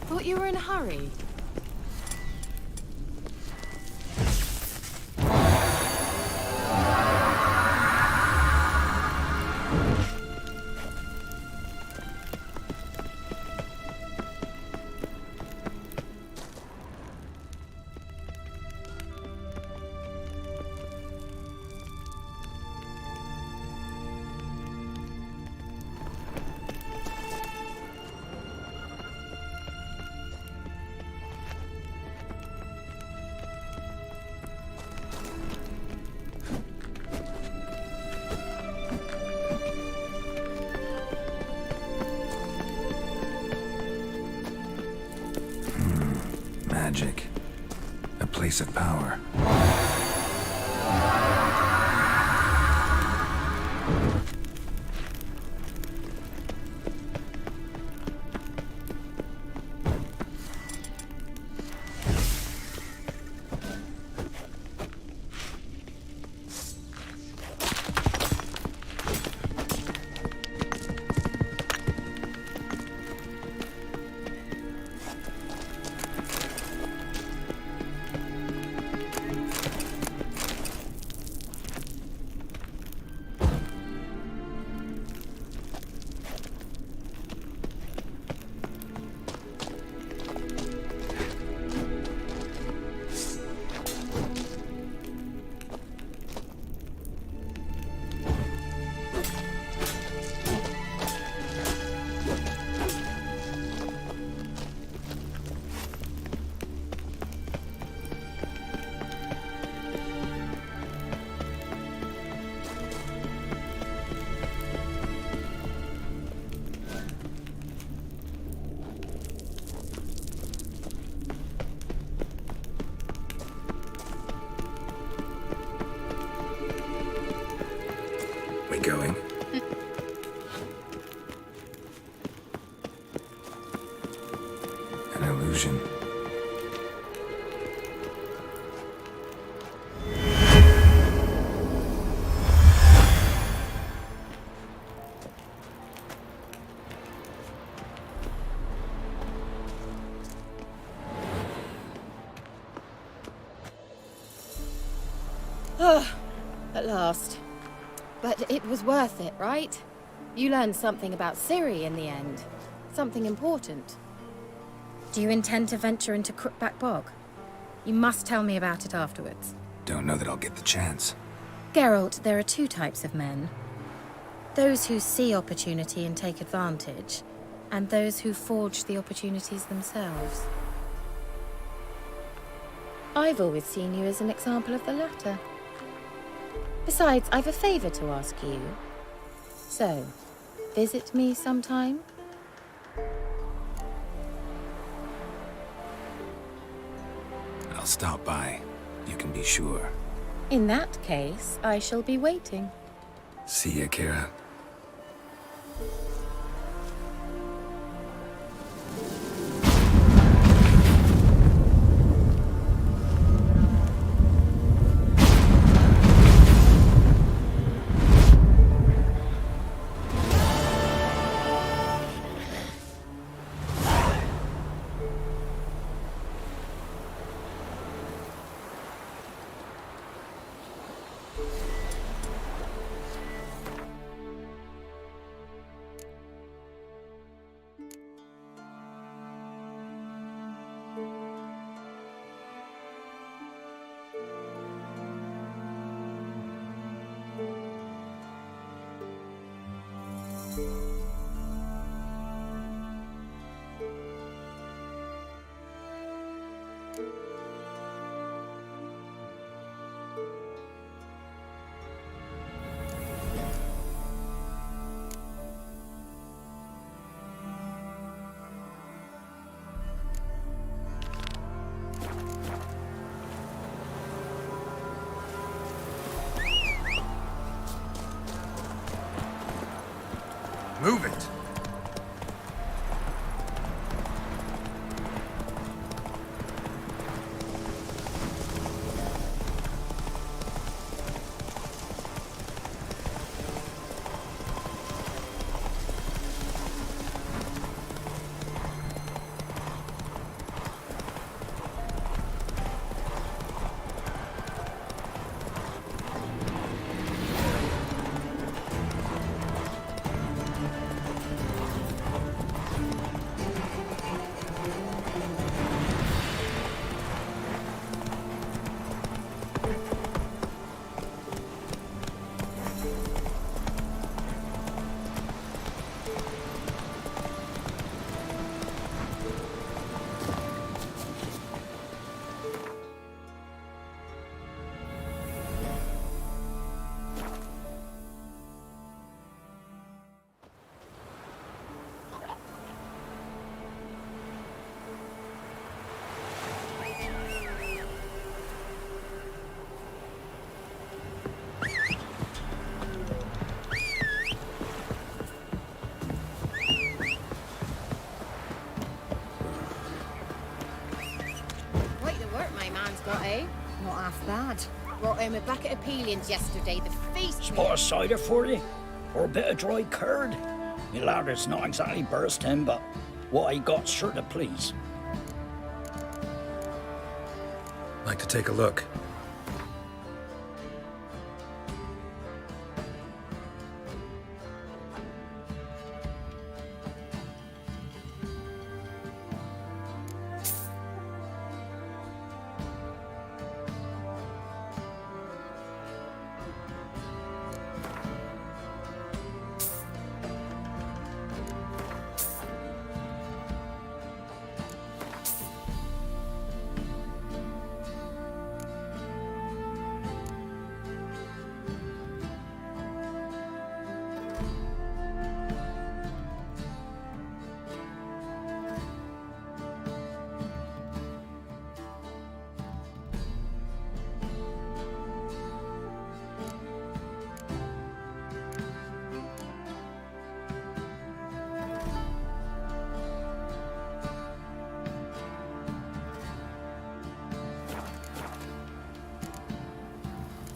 Thought you were in a hurry. Magic. A place of power. At last. But it was worth it, right? You learned something about Ciri in the end. Something important. Do you intend to venture into Crookback Bog? You must tell me about it afterwards. Don't know that I'll get the chance. Geralt, there are two types of men. Those who see opportunity and take advantage, and those who forge the opportunities themselves. I've always seen you as an example of the latter. Besides, I've a favor to ask you. So, visit me sometime? I'll stop by. You can be sure. In that case, I shall be waiting. See ya, Kira. Move it! Got eh? Not half bad. Brought home a bucket of peelings yesterday. The feast. Spot a cider for you? Or a bit of dry curd? Me lad, it's not exactly bursting, but what I got's sure to please. Like to take a look.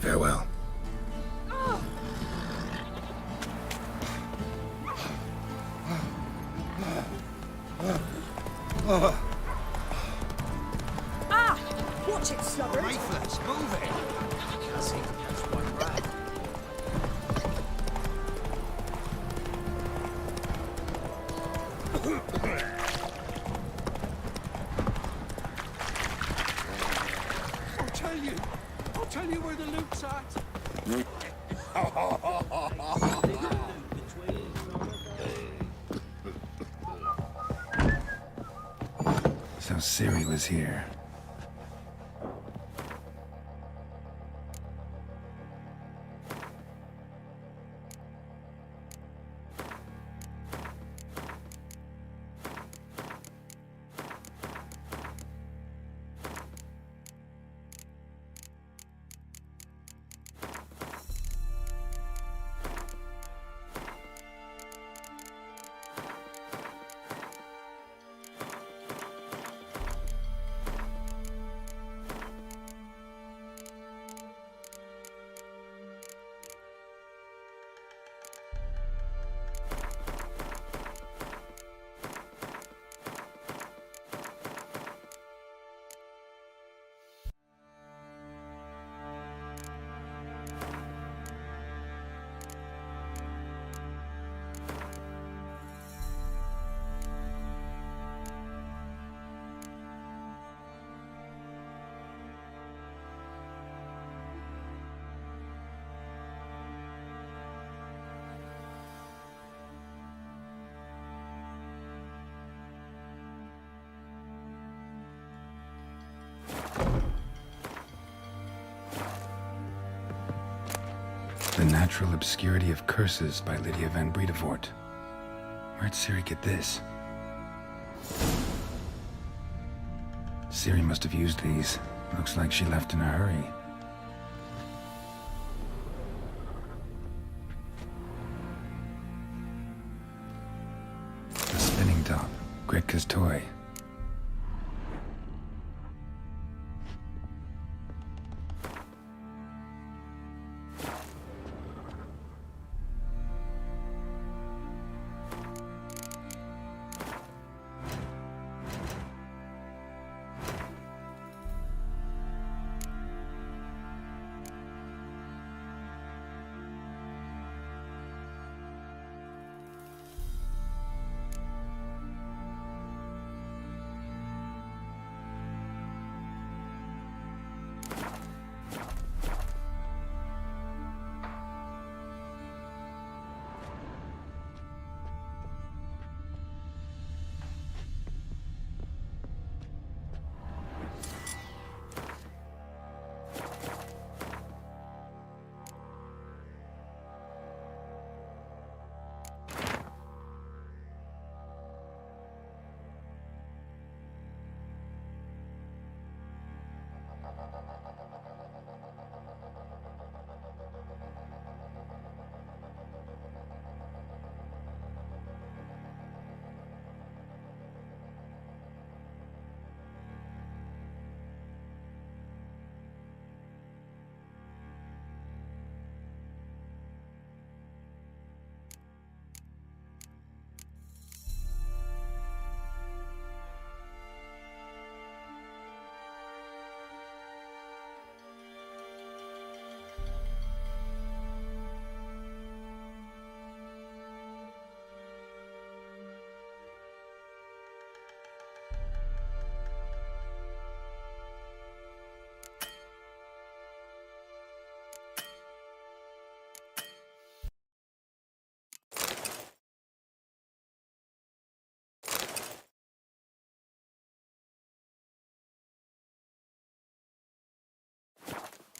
Farewell. Watch it, sluggard! Ruthless, move it! seem to catch one right. I'll tell you where the loot's at. So Ciri was here. The Natural Obscurity of Curses by Lydia van Bredevoort. Where'd Ciri get this? Ciri must have used these. Looks like she left in a hurry. The spinning top. Gretka's toy.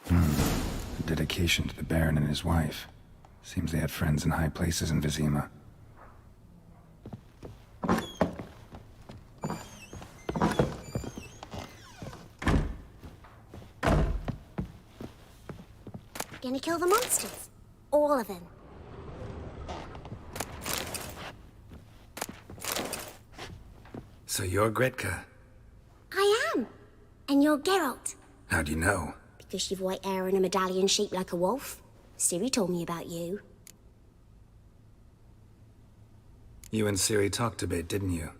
A dedication to the Baron and his wife. Seems they had friends in high places in Vizima. Gonna kill the monsters? All of them? So you're Gretka? I am. And you're Geralt. How do you know? Because you've white hair and a medallion shaped like a wolf. Ciri told me about you. You and Ciri talked a bit, didn't you?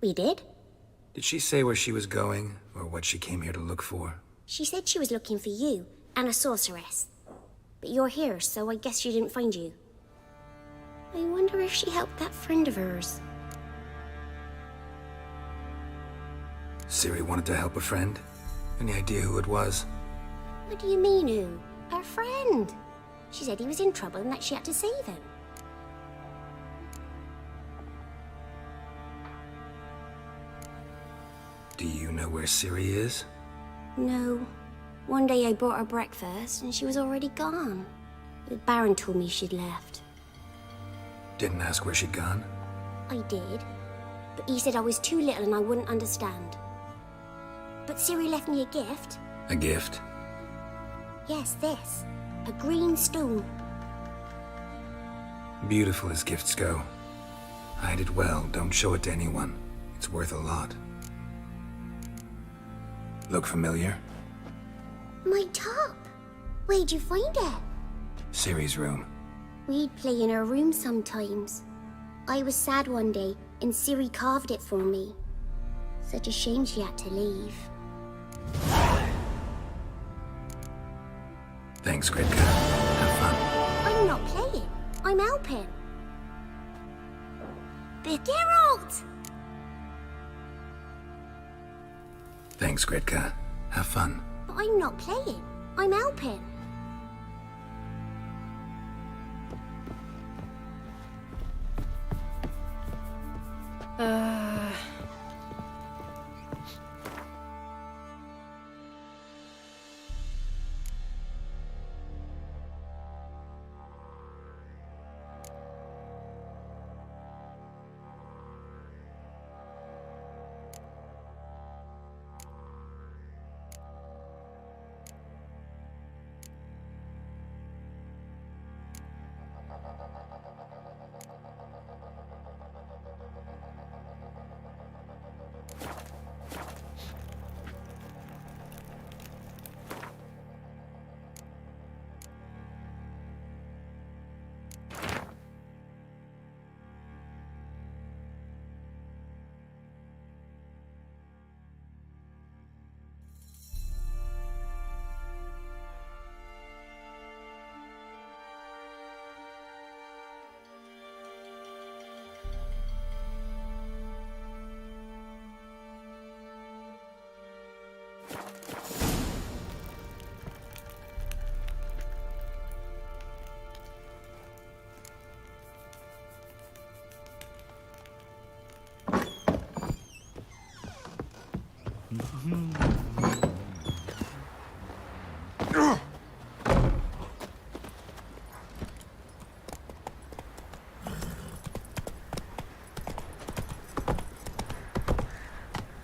We did? Did she say where she was going, or what she came here to look for? She said she was looking for you, and a sorceress. But you're here, so I guess she didn't find you. I wonder if she helped that friend of hers. Ciri wanted to help a friend? Any idea who it was? What do you mean, who? Her friend. She said he was in trouble and that she had to save him. Do you know where Ciri is? No. One day I bought her breakfast and she was already gone. The Baron told me she'd left. Didn't ask where she'd gone? I did. But he said I was too little and I wouldn't understand. But Ciri left me a gift. A gift? Yes, this. A green stone. Beautiful as gifts go. Hide it well, don't show it to anyone. It's worth a lot. Look familiar? My top. Where'd you find it? Ciri's room. We'd play in her room sometimes. I was sad one day, and Ciri carved it for me. Such a shame she had to leave. Thanks, Gritka. Have fun. I'm not playing. I'm helping. Geralt! Thanks, Gritka. Have fun. But I'm not playing. I'm helping.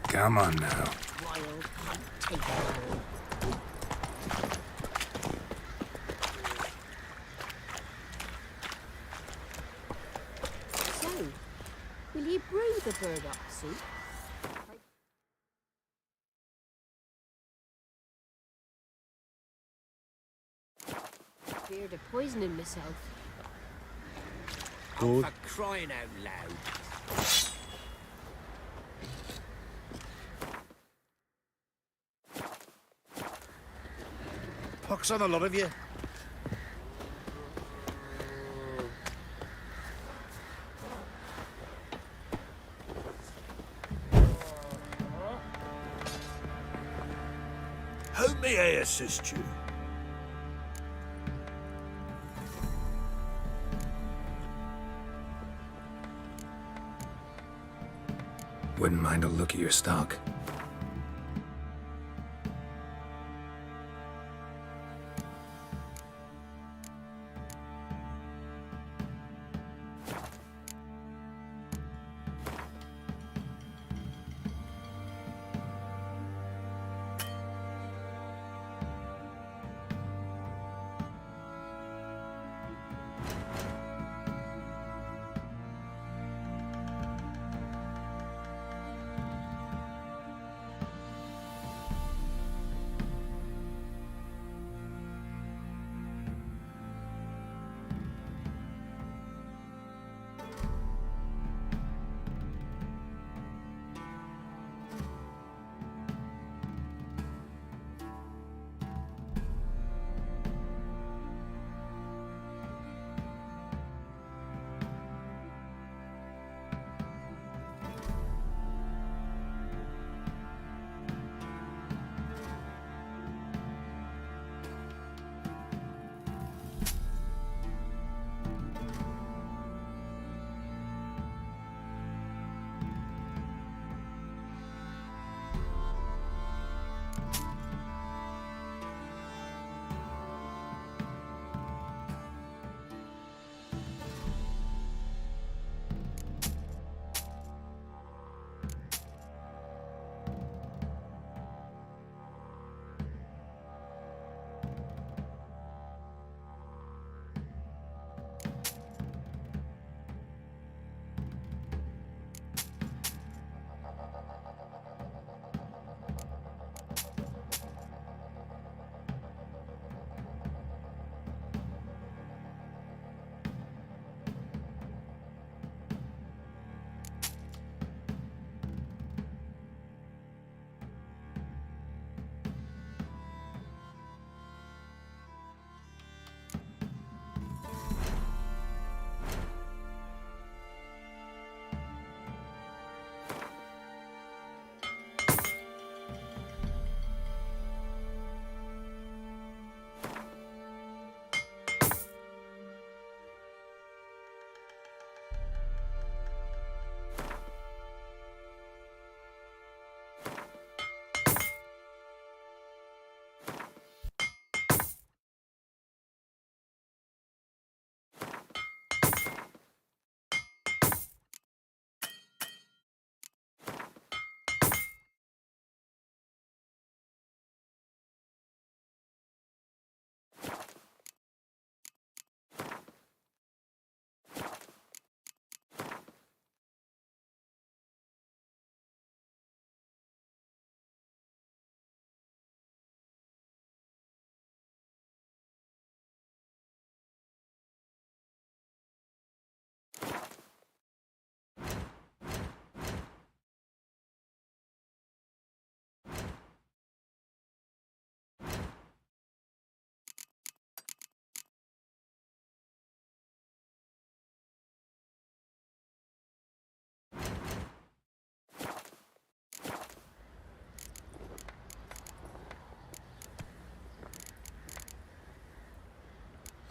Come on now. So, will you brew the burdock soup? Feared of poisoning myself. Oh, for crying out loud. Pox on a lot of you. How may I assist you? Wouldn't mind a look at your stock.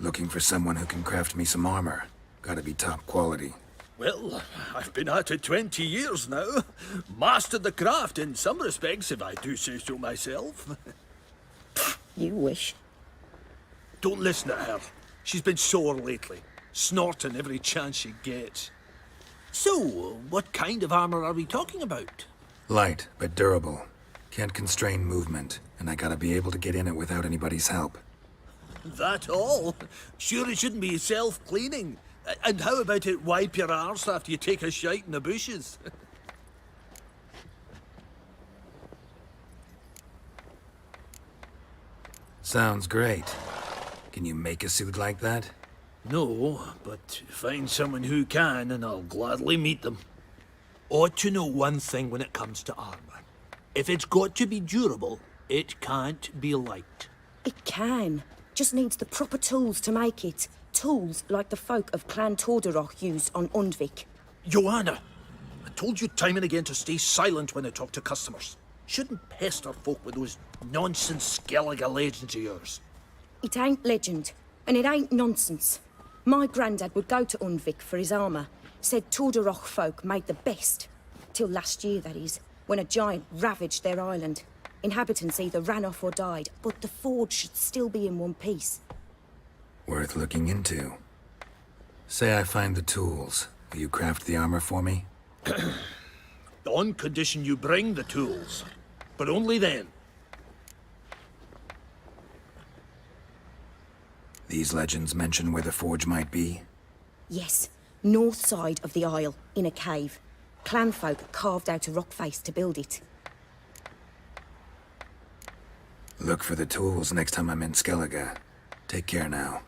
Looking for someone who can craft me some armor. Gotta be top quality. Well, I've been at it 20 years now. Mastered the craft in some respects, if I do say so myself. You wish. Don't listen to her. She's been sore lately, snorting every chance she gets. So, what kind of armor are we talking about? Light, but durable. Can't constrain movement, and I gotta be able to get in it without anybody's help. That all? Sure it shouldn't be self-cleaning. And how about it wipe your arse after you take a shite in the bushes? Sounds great. Can you make a suit like that? No, but find someone who can and I'll gladly meet them. Ought to know one thing when it comes to armor. If it's got to be durable, it can't be light. It can. Just needs the proper tools to make it. Tools like the folk of Clan Tordaroch use on Undvik. Joanna, I told you time and again to stay silent when I talk to customers. Shouldn't pester folk with those nonsense Skellige legends of yours. It ain't legend, and it ain't nonsense. My granddad would go to Undvik for his armour. Said Tordaroch folk made the best. Till last year, that is, when a giant ravaged their island. Inhabitants either ran off or died, but the forge should still be in one piece. Worth looking into. Say I find the tools. Will you craft the armor for me? On condition you bring the tools. But only then. These legends mention where the forge might be? Yes, north side of the isle, in a cave. Clanfolk carved out a rock face to build it. Look for the tools next time I'm in Skellige. Take care now.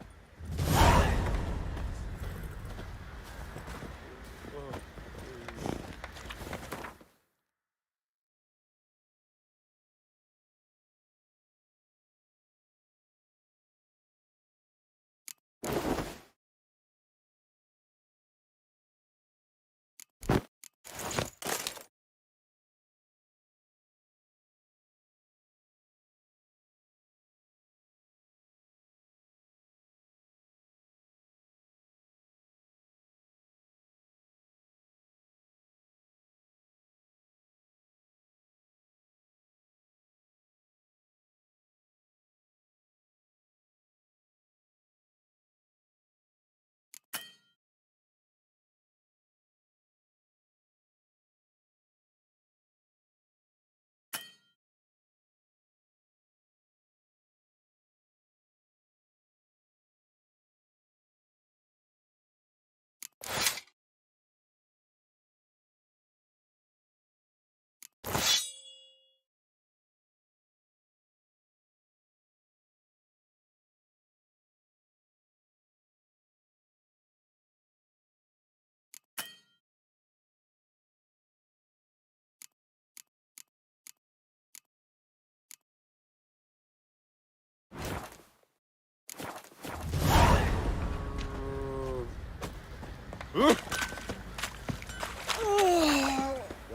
Want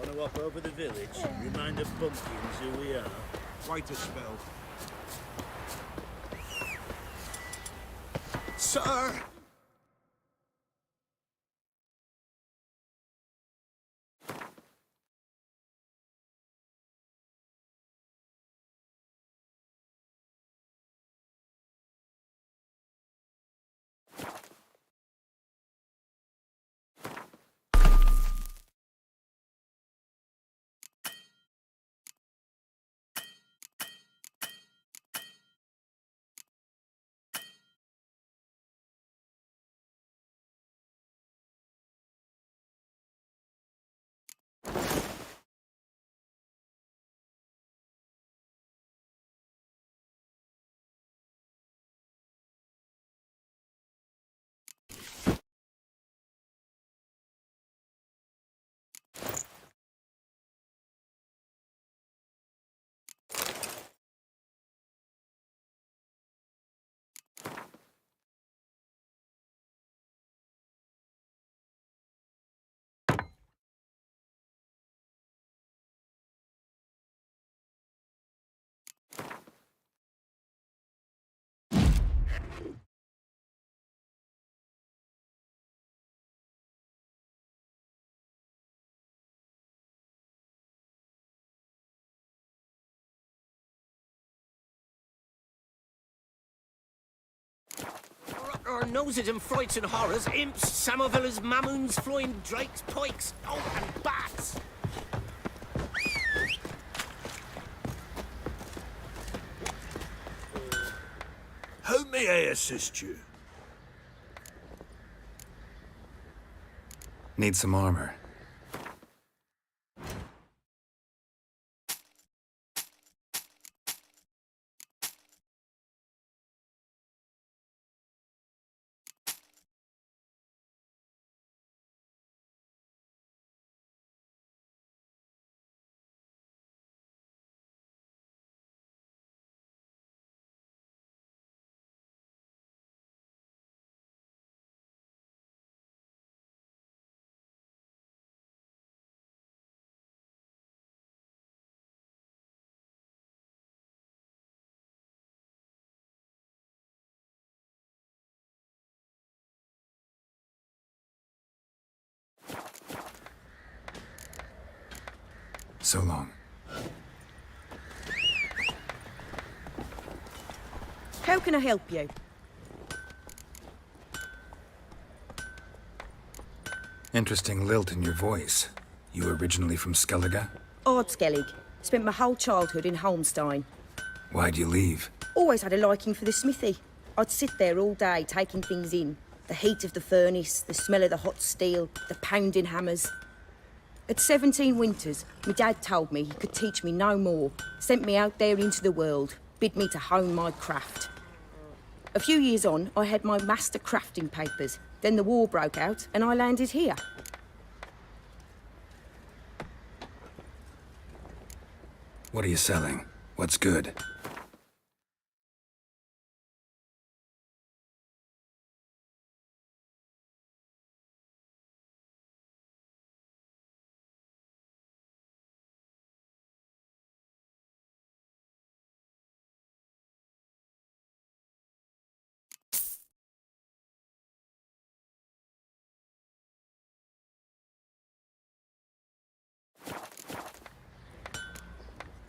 to walk over the village? Remind the pumpkins who we are. Wait a spell. Sir! Our noses and frights and horrors, imps, Samovillas, mamoons, flying drakes, pikes, oh, and bats. How may I assist you? Need some armor. So long. How can I help you? Interesting lilt in your voice. You originally from Skellige? Ardskellig. Spent my whole childhood in Holmstein. Why'd you leave? Always had a liking for the smithy. I'd sit there all day taking things in. The heat of the furnace, the smell of the hot steel, the pounding hammers. At 17 winters, my dad told me he could teach me no more. Sent me out there into the world, bid me to hone my craft. A few years on, I had my master crafting papers. Then the war broke out and I landed here. What are you selling? What's good?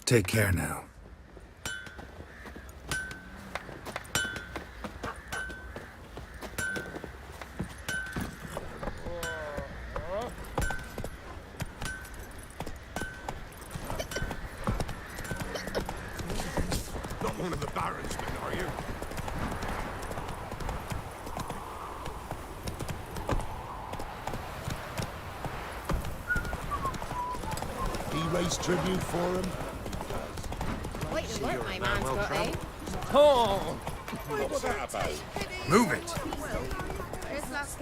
Take care now. Not one of the Baron's men, are you? He raised tribute for him? Wait to work my man's got, eh? Oh! What was that about? Move it! Here's last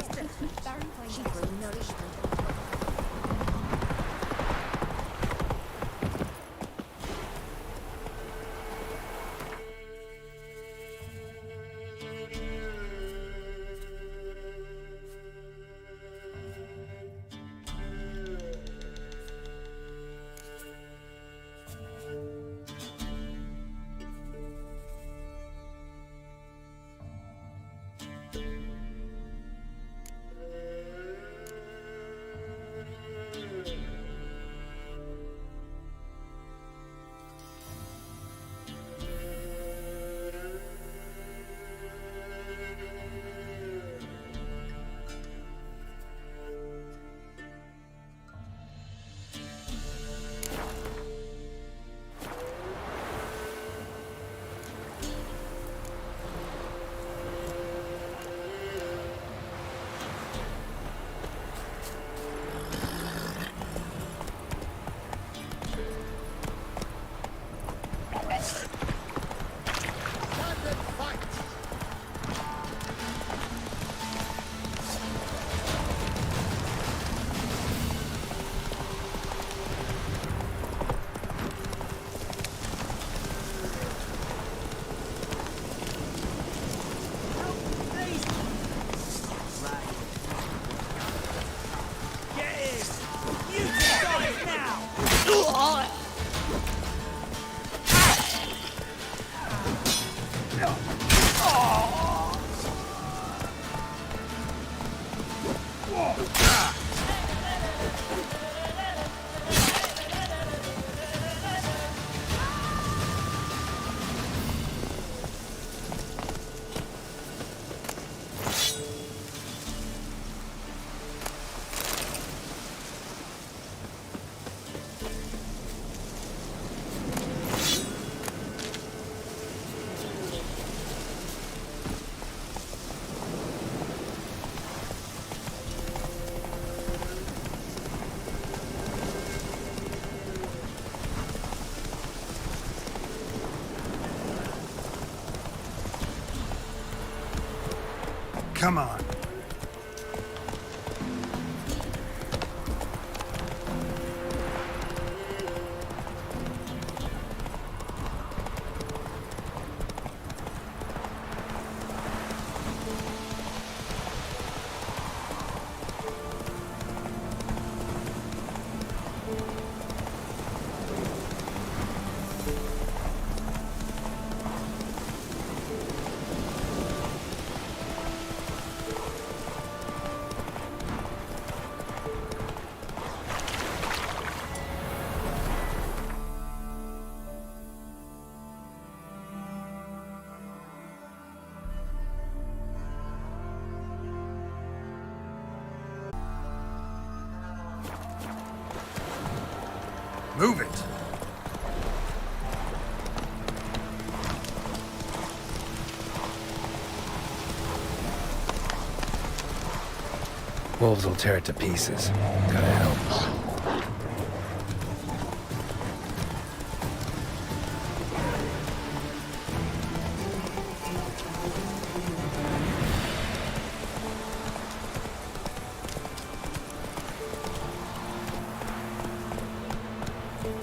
Come on. Move it! Wolves will tear it to pieces. Gotta help.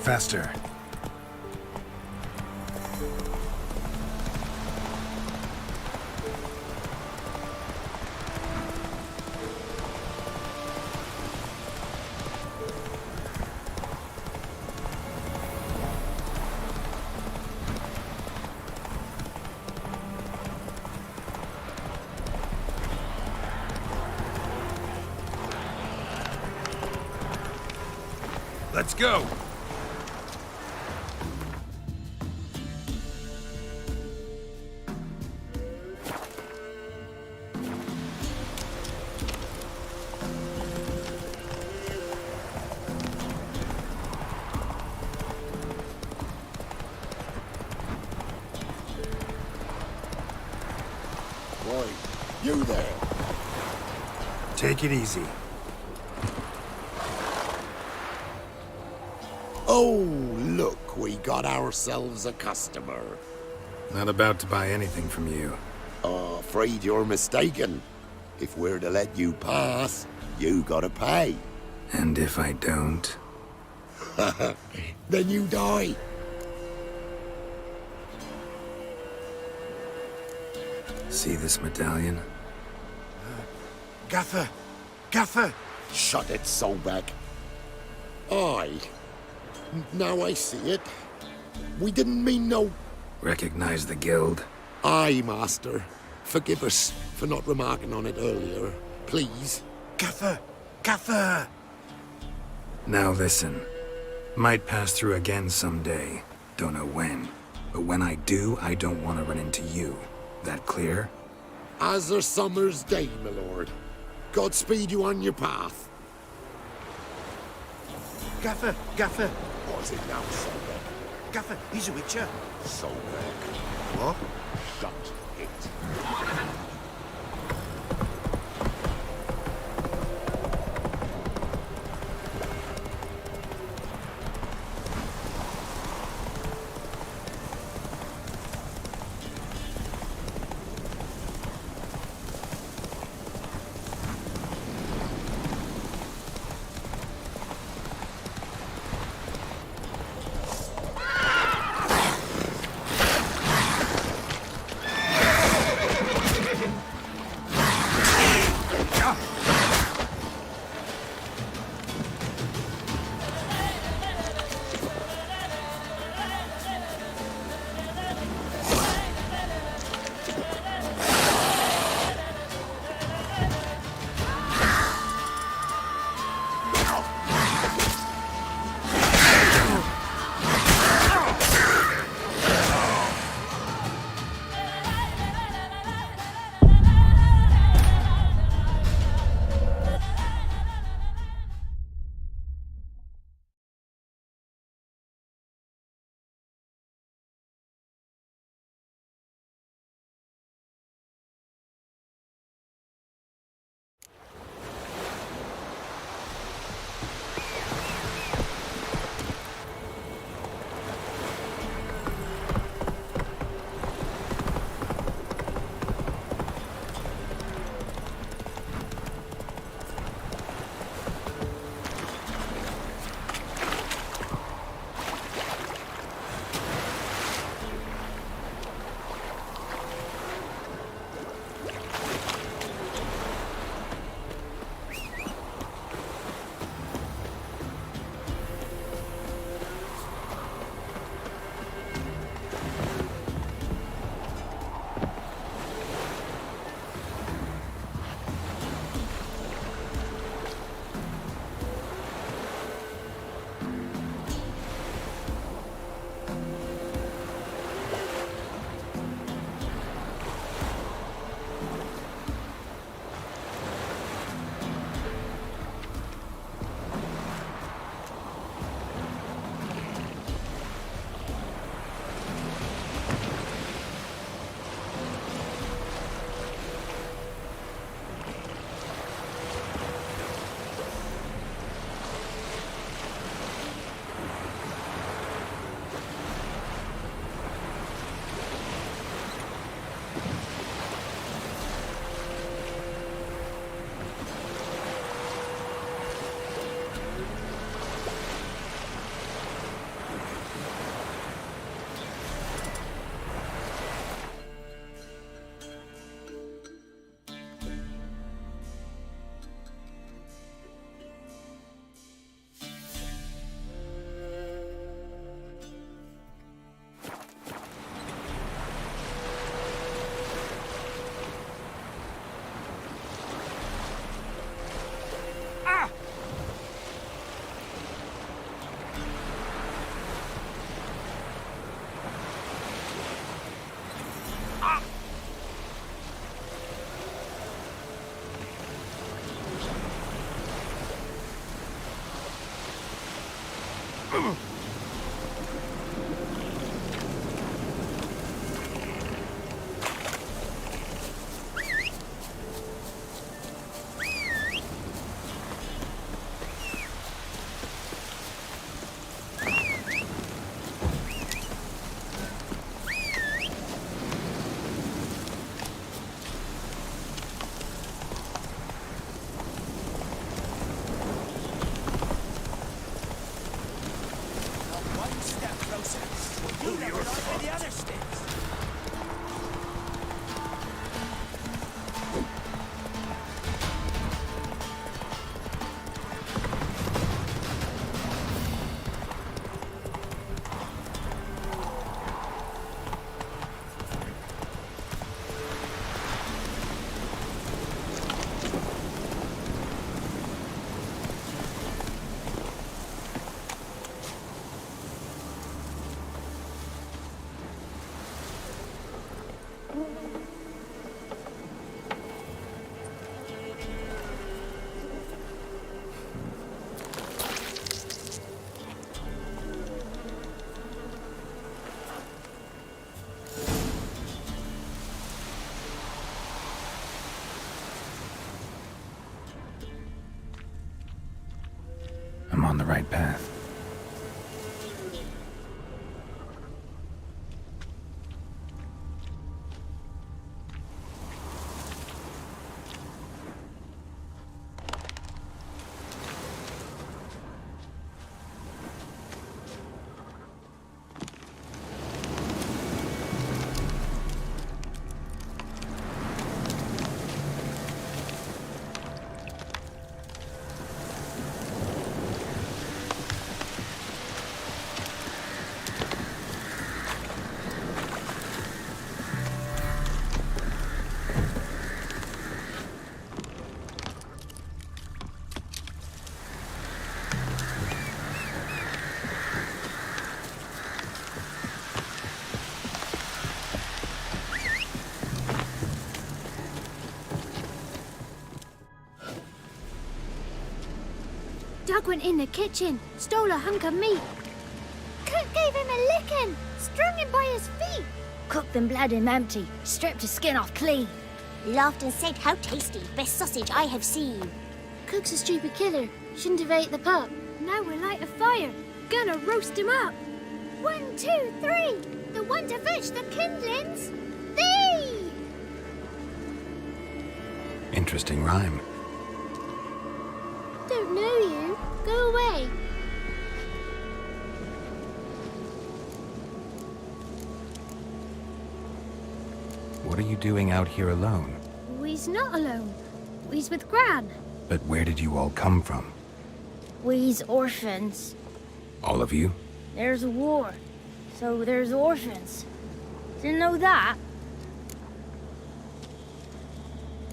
Faster. Let's go! Boy, you there. Take it easy. Oh, look, we got ourselves a customer. Not about to buy anything from you. Afraid you're mistaken. If we're to let you pass, you gotta pay. And if I don't? Then you die. See this medallion? Gaffer! Gaffer! Shut it, Solbeck. Aye. Now I see it. We didn't mean no... Recognize the guild? Aye, Master. Forgive us for not remarking on it earlier. Please. Gaffer! Gaffer! Now listen. Might pass through again someday. Don't know when. But when I do, I don't want to run into you. That clear? As a summer's day, my lord. Godspeed you on your path. Gaffer, Gaffer. What's it now, Solbeck? Gaffer, he's a witcher. Solbeck. What? Shut it. right path. Doug went in the kitchen, stole a hunk of meat. Cook gave him a licking, strung him by his feet. Cooked and bled him empty, stripped his skin off clean. Laughed and said, "How tasty, best sausage I have seen." Cook's a stupid killer, shouldn't have ate the pup. Now we'll light a fire, gonna roast him up. 1, 2, 3, the one to fetch the kindlings, thee! Interesting rhyme. Don't know you, go away. What are you doing out here alone? We's not alone, we's with Gran. But where did you all come from? We's orphans. All of you? There's a war, so there's orphans. Didn't know that?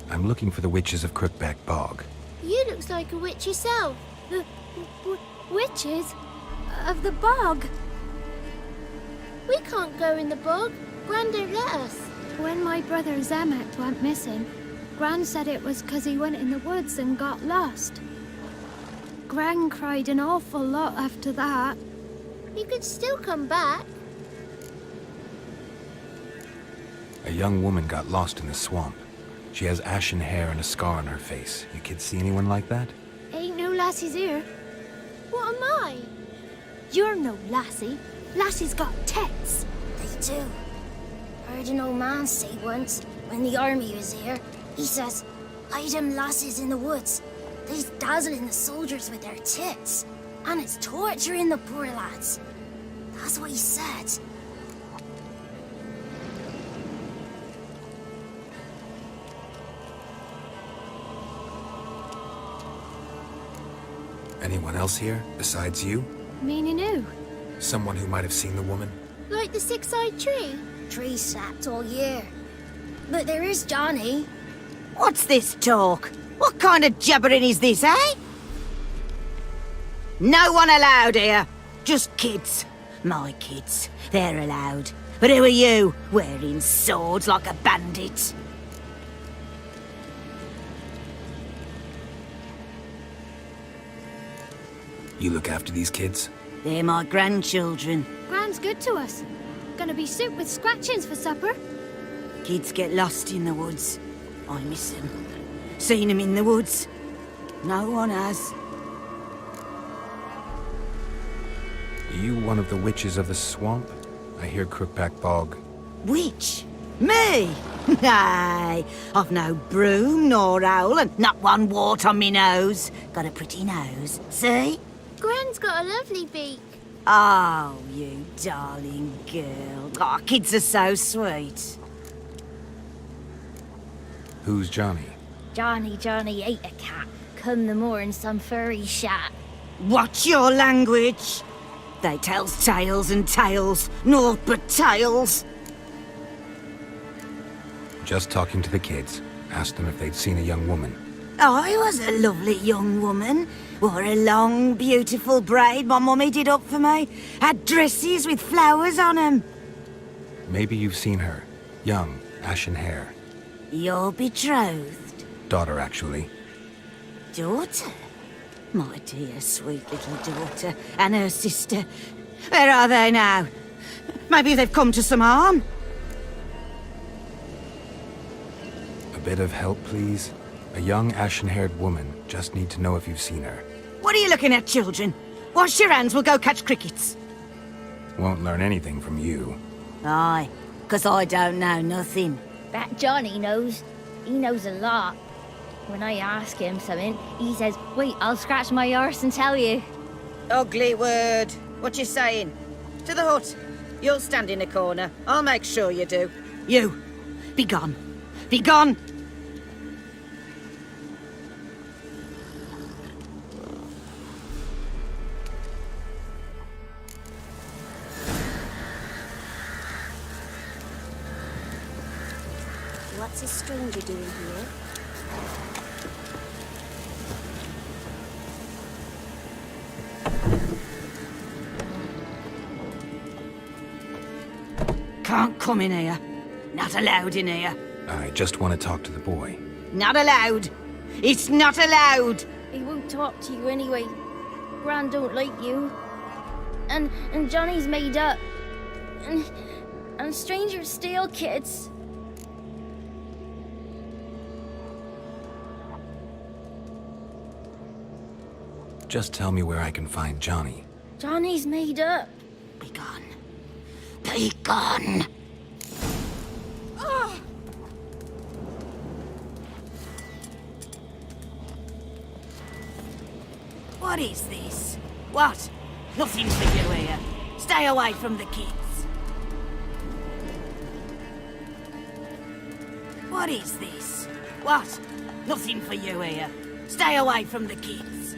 I'm looking for the witches of Crookback Bog. You looks like a witch yourself. The witches of the bog. We can't go in the bog. Gran don't let us. When my brother Zemet went missing, Gran said it was 'cause he went in the woods and got lost. Gran cried an awful lot after that. You could still come back. A young woman got lost in the swamp. She has ashen hair and a scar on her face. You kids see anyone like that? Ain't no lassies here. What am I? You're no lassie. Lassies got tits. They do. Heard an old man say once, when the army was here, he says, "Hide them lasses in the woods. They's dazzling the soldiers with their tits. And it's torturing the poor lads." That's what he said. Anyone else here, besides you? Meaning who? Someone who might have seen the woman? Like the six-eyed tree? Tree sapped all year. But there is Johnny. What's this talk? What kind of jabbering is this, eh? No one allowed here. Just kids. My kids. They're allowed. But who are you, wearing swords like a bandit? You look after these kids? They're my grandchildren. Gran's good to us. Gonna be soup with scratchings for supper. Kids get lost in the woods. I miss them. Seen them in the woods. No one has. Are you one of the witches of the swamp? I hear Crookback Bog. Witch? Me? Nay, I've no broom nor owl and not one wart on me nose. Got a pretty nose, see? Gran's got a lovely beak. Oh, you darling girl. Oh, kids are so sweet. Who's Johnny? Johnny ate a cat. Come the moor in some furry shat. Watch your language. They tells tales and tales, naught but tales. Just talking to the kids. Asked them if they'd seen a young woman. I was a lovely young woman. Wore a long, beautiful braid my mummy did up for me. Had dresses with flowers on 'em. Maybe you've seen her. Young, ashen hair. Your betrothed? Daughter, actually. Daughter? My dear, sweet little daughter and her sister. Where are they now? Maybe they've come to some harm? A bit of help, please? A young, ashen-haired woman. Just need to know if you've seen her. What are you looking at, children? Wash your hands, we'll go catch crickets. Won't learn anything from you. Aye, 'cause I don't know nothing. That Johnny knows. He knows a lot. When I ask him something, he says, wait, I'll scratch my arse and tell you. Ugly word. What you saying? To the hut. You'll stand in a corner. I'll make sure you do. You, be gone. Be gone! What's a stranger doing here? Can't come in here. Not allowed in here. I just want to talk to the boy. Not allowed. It's not allowed. He won't talk to you anyway. Gran don't like you. And Johnny's made up. And strangers steal kids. Just tell me where I can find Johnny. Johnny's made up. Be gone. Be gone. What is this? What? Nothing for you here. Stay away from the kids. What is this? What? Nothing for you here. Stay away from the kids.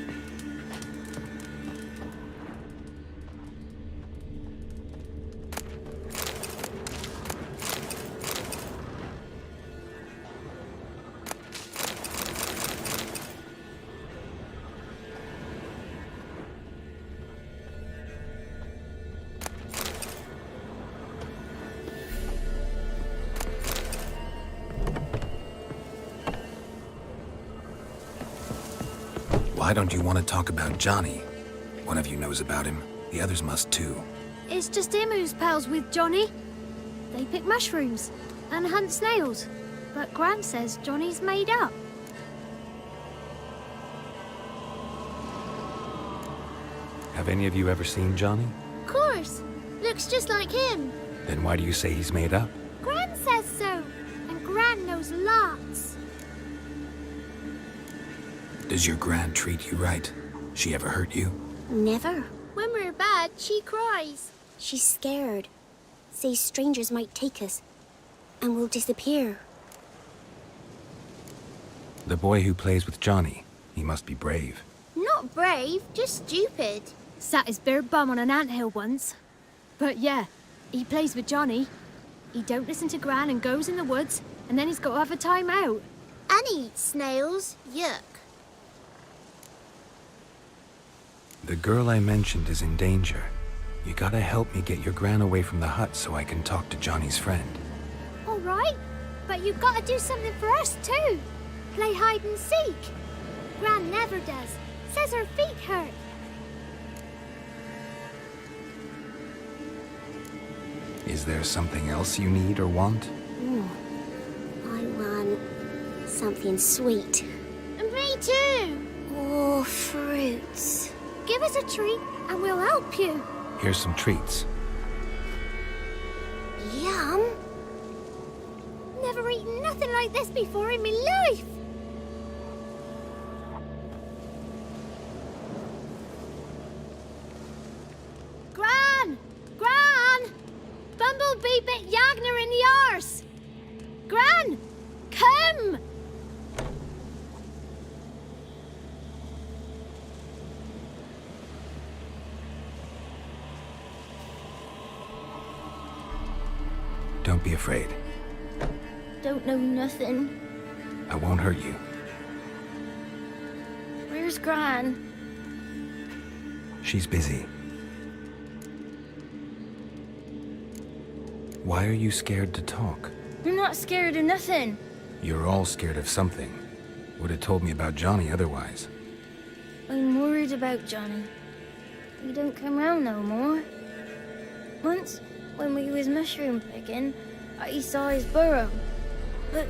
Why don't you want to talk about Johnny? One of you knows about him. The others must too. It's just him who's pals with Johnny. They pick mushrooms and hunt snails. But Gran says Johnny's made up. Have any of you ever seen Johnny? Of course. Looks just like him. Then why do you say he's made up? Gran says so. And Gran knows lots. Does your Gran treat you right? She ever hurt you? Never. When we're bad, she cries. She's scared. Says strangers might take us. And we'll disappear. The boy who plays with Johnny, he must be brave. Not brave, just stupid. Sat his bare bum on an anthill once. But yeah, he plays with Johnny. He don't listen to Gran and goes in the woods, and then he's got to have a time out. And he eats snails. Yuck. The girl I mentioned is in danger. You gotta help me get your Gran away from the hut so I can talk to Johnny's friend. All right, but you've got to do something for us too. Play hide and seek. Gran never does. Says her feet hurt. Is there something else you need or want? I want something sweet. And me too. Oh, fruits. Give us a treat and we'll help you. Here's some treats. Yum. Never eaten nothing like this before in my life. Gran! Gran! Bumblebee bit Yagner in the arse. Gran! Come! Don't be afraid. Don't know nothing. I won't hurt you. Where's Gran? She's busy. Why are you scared to talk? I'm not scared of nothing. You're all scared of something. Would have told me about Johnny otherwise. I'm worried about Johnny. He don't come round no more. Once, when we was mushroom picking, I saw his burrow. But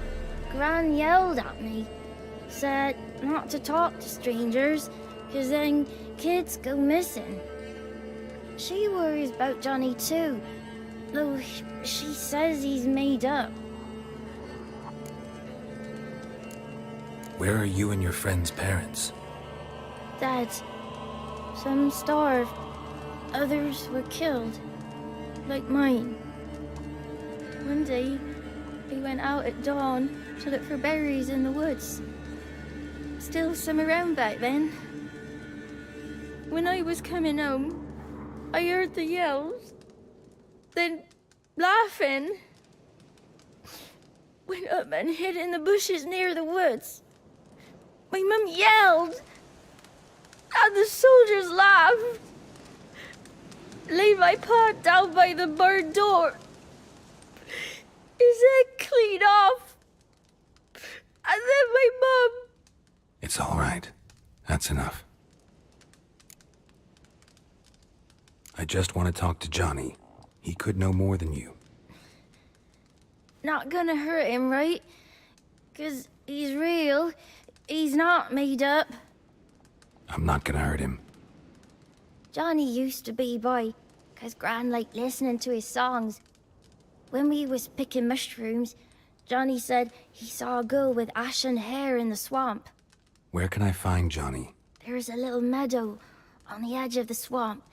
Gran yelled at me. Said not to talk to strangers, 'cause then kids go missing. She worries about Johnny too, though she says he's made up. Where are you and your friend's parents? Dad, some starved, others were killed, like mine. One day, we went out at dawn to look for berries in the woods. Still some around back then. When I was coming home, I heard the yells, then laughing. Went up and hid in the bushes near the woods. My mum yelled, and the soldiers laughed. Laid my pa down by the barn door. His head clean off. And then my mum... It's all right. That's enough. I just want to talk to Johnny. He could know more than you. Not gonna hurt him, right? 'Cause he's real. He's not made up. I'm not gonna hurt him. Johnny used to be by, 'cause Gran liked listening to his songs. When we was picking mushrooms, Johnny said he saw a girl with ashen hair in the swamp. Where can I find Johnny? There's a little meadow on the edge of the swamp.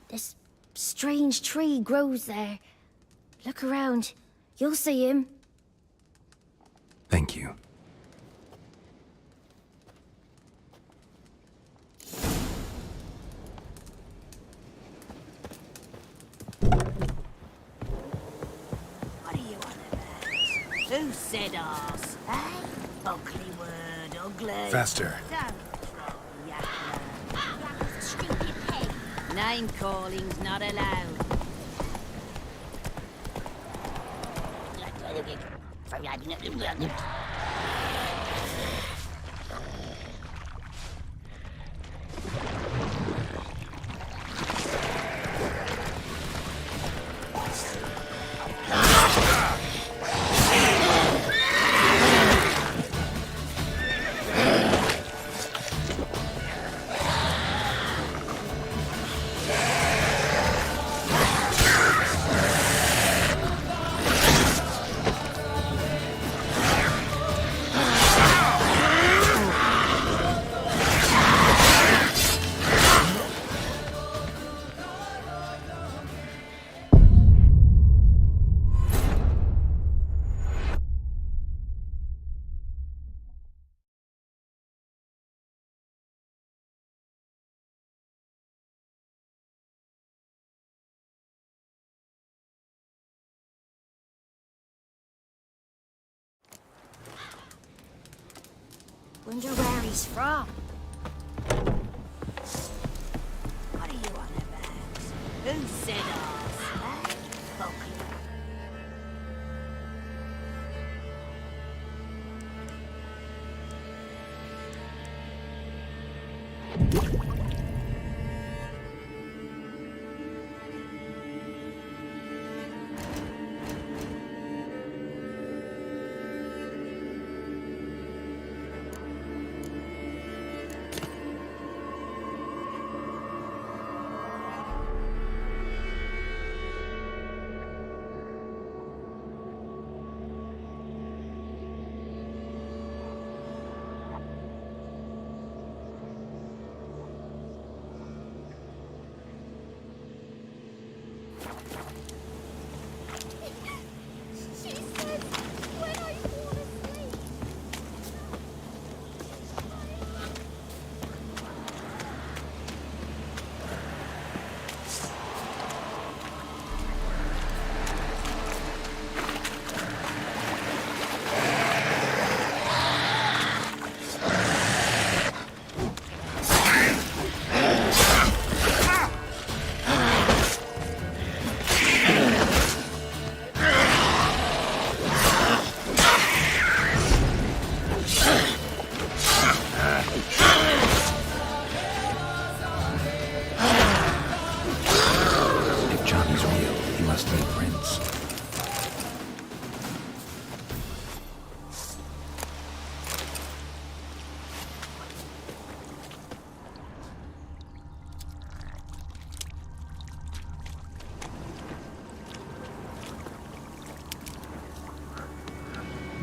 This strange tree grows there. Look around. You'll see him. Thank you. What are you on about? Who said arse? Eh? Ugly word, ugly. Faster. Don't troll, yakler. Yakler's a stupid pig. Name calling's not allowed. Wonder where he's from. What are you on about? Who said arse? Eh? Ugly.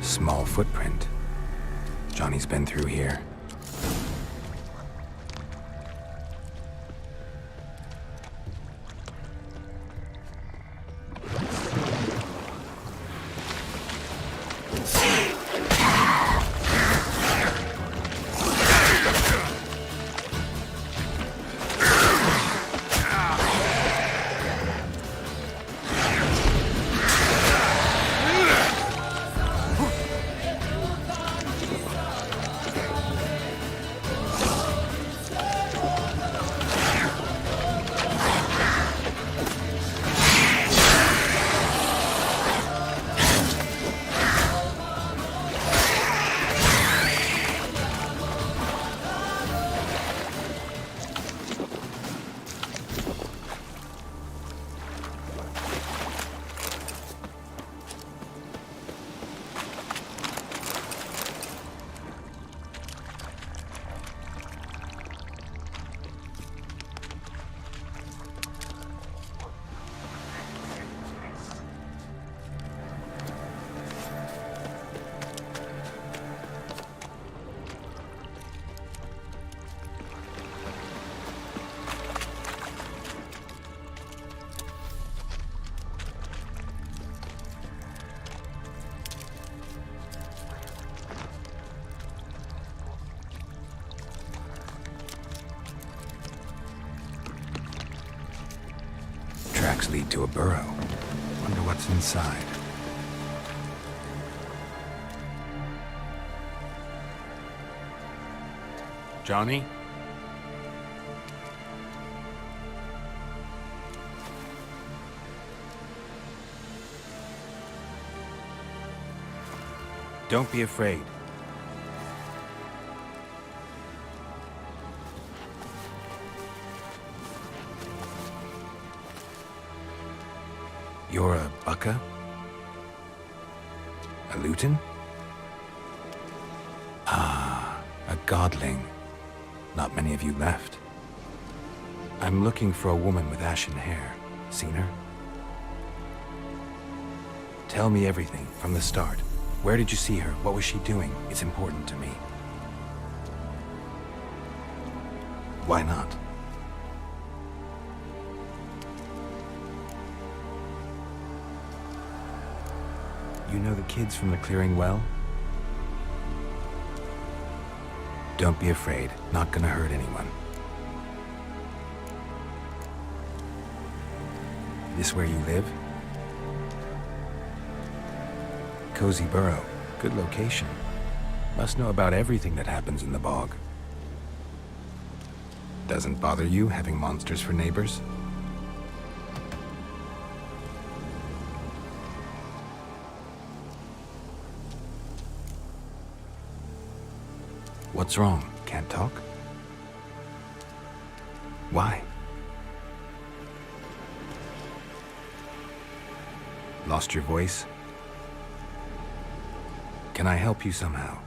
Small footprint. Johnny's been through here. Tracks lead to a burrow. Wonder what's inside. Johnny? Don't be afraid. You're a Bucca? A Luton? Ah, a godling. Not many of you left. I'm looking for a woman with ashen hair. Seen her? Tell me everything from the start. Where did you see her? What was she doing? It's important to me. Why not? You know the kids from the clearing well? Don't be afraid. Not gonna hurt anyone. This where you live? Cozy burrow. Good location. Must know about everything that happens in the bog. Doesn't bother you having monsters for neighbors? What's wrong? Can't talk? Why? Lost your voice? Can I help you somehow?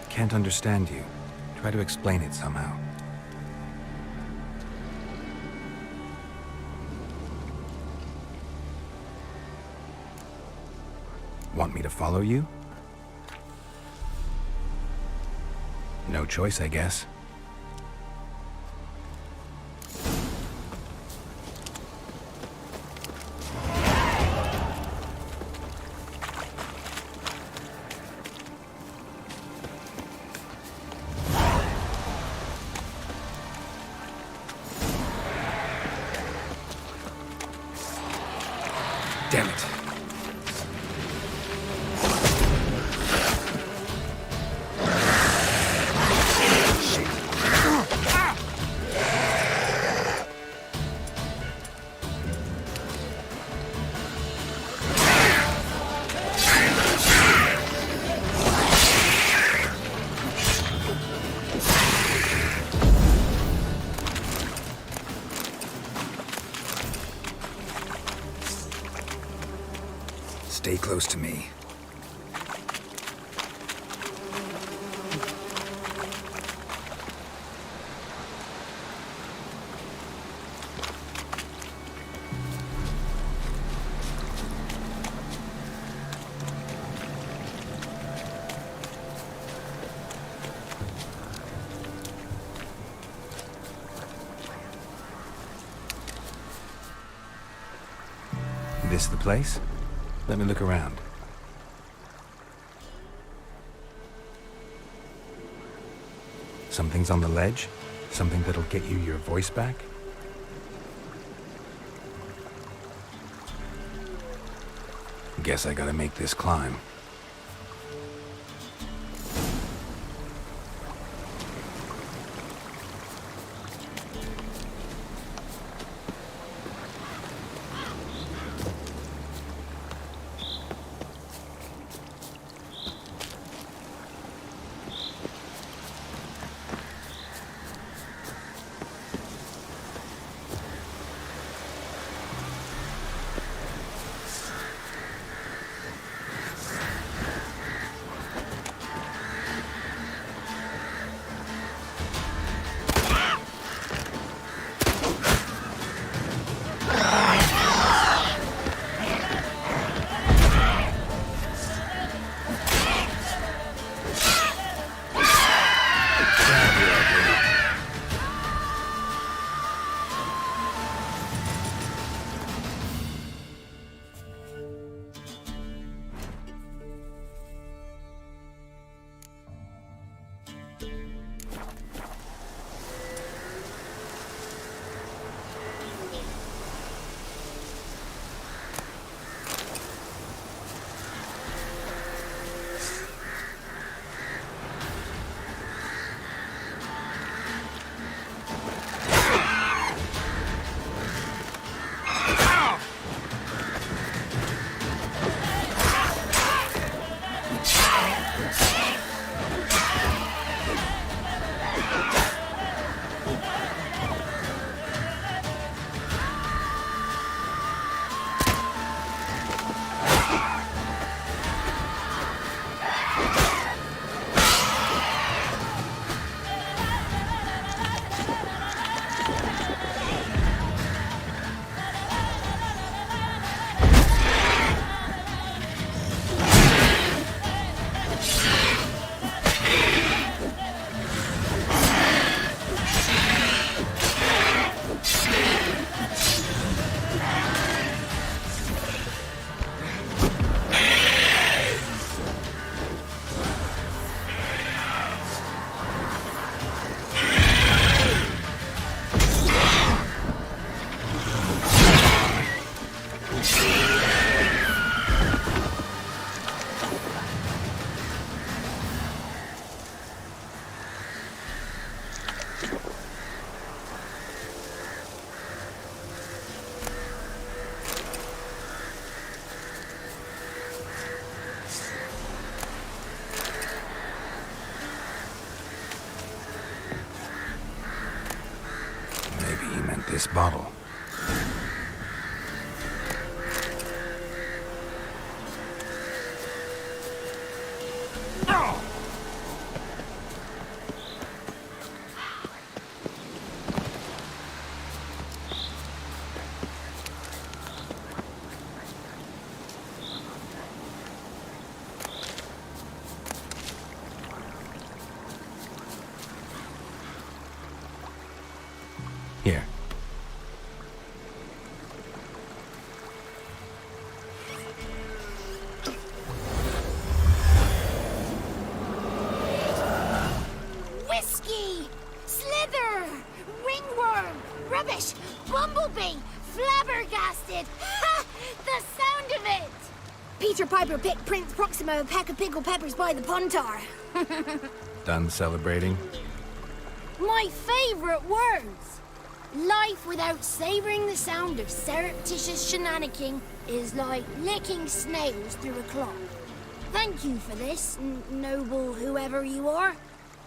Can't understand you. Try to explain it somehow. Want me to follow you? No choice, I guess. Damn it. Stay close to me. This the place? Let me look around. Something's on the ledge? Something that'll get you your voice back? Guess I gotta make this climb. This bottle. Here. Whiskey! Slither! Ringworm! Rubbish! Bumblebee! Flabbergasted! Ha! The sound of it! Peter Piper picked Prince Proximo a pack of pickled peppers by the puntar. Done celebrating? My favorite words! Life without savoring the sound of surreptitious shenanigans is like licking snails through a clock. Thank you for this, noble whoever you are.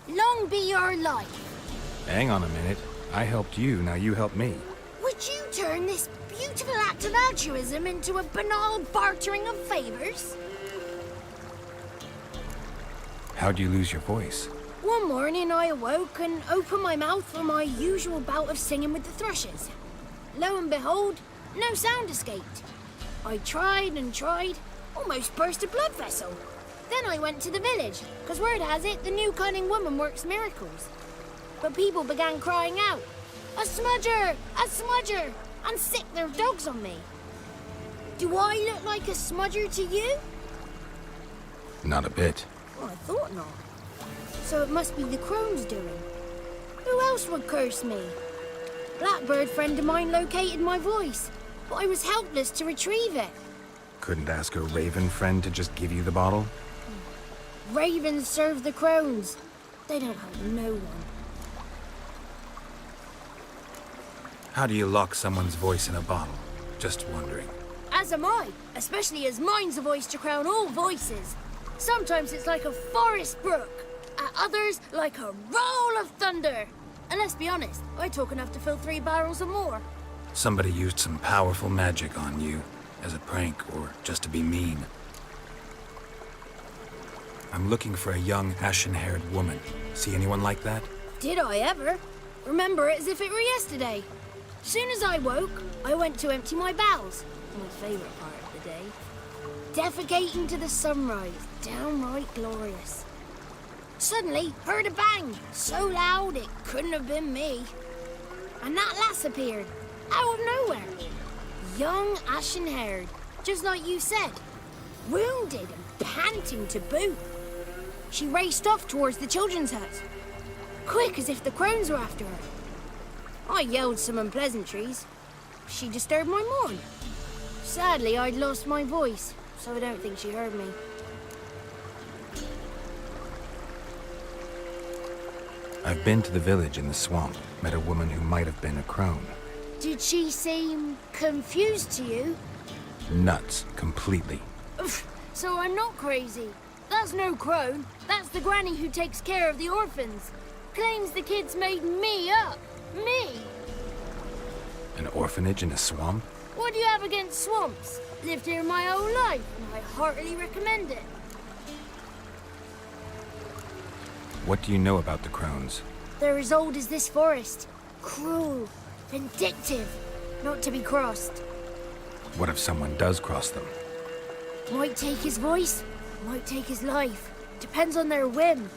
Long be your life. Hang on a minute. I helped you, now you help me. Would you turn this beautiful act of altruism into a banal bartering of favors? How'd you lose your voice? One morning I awoke and opened my mouth for my usual bout of singing with the thrushes. Lo and behold, no sound escaped. I tried and tried, almost burst a blood vessel. Then I went to the village, because word has it the new cunning woman works miracles. But people began crying out, "A smudger! A smudger!" and sicked their dogs on me. Do I look like a smudger to you? Not a bit. Well, I thought not. So it must be the crone's doing. Who else would curse me? Blackbird friend of mine located my voice, but I was helpless to retrieve it. Couldn't ask a raven friend to just give you the bottle? Ravens serve the crones. They don't help no one. How do you lock someone's voice in a bottle? Just wondering. As am I, especially as mine's a voice to crown all voices. Sometimes it's like a forest brook, at others like a roll of thunder. And let's be honest, I talk enough to fill 3 barrels or more. Somebody used some powerful magic on you, as a prank or just to be mean. I'm looking for a young, ashen-haired woman. See anyone like that? Did I ever? Remember it as if it were yesterday. Soon as I woke, I went to empty my bowels. My favourite part of the day. Defecating to the sunrise. Downright glorious. Suddenly, heard a bang. So loud it couldn't have been me. And that lass appeared. Out of nowhere. Young, ashen-haired. Just like you said. Wounded and panting to boot. She raced off towards the children's hut. Quick as if the crones were after her. I yelled some unpleasantries. She disturbed my morn. Sadly, I'd lost my voice, so I don't think she heard me. I've been to the village in the swamp, met a woman who might have been a crone. Did she seem confused to you? Nuts, completely. So I'm not crazy. That's no crone. That's the granny who takes care of the orphans. Claims the kids made me up. Me! An orphanage in a swamp? What do you have against swamps? Lived here my whole life, and I heartily recommend it. What do you know about the crones? They're as old as this forest. Cruel, vindictive, not to be crossed. What if someone does cross them? Might take his voice, might take his life. Depends on their whim.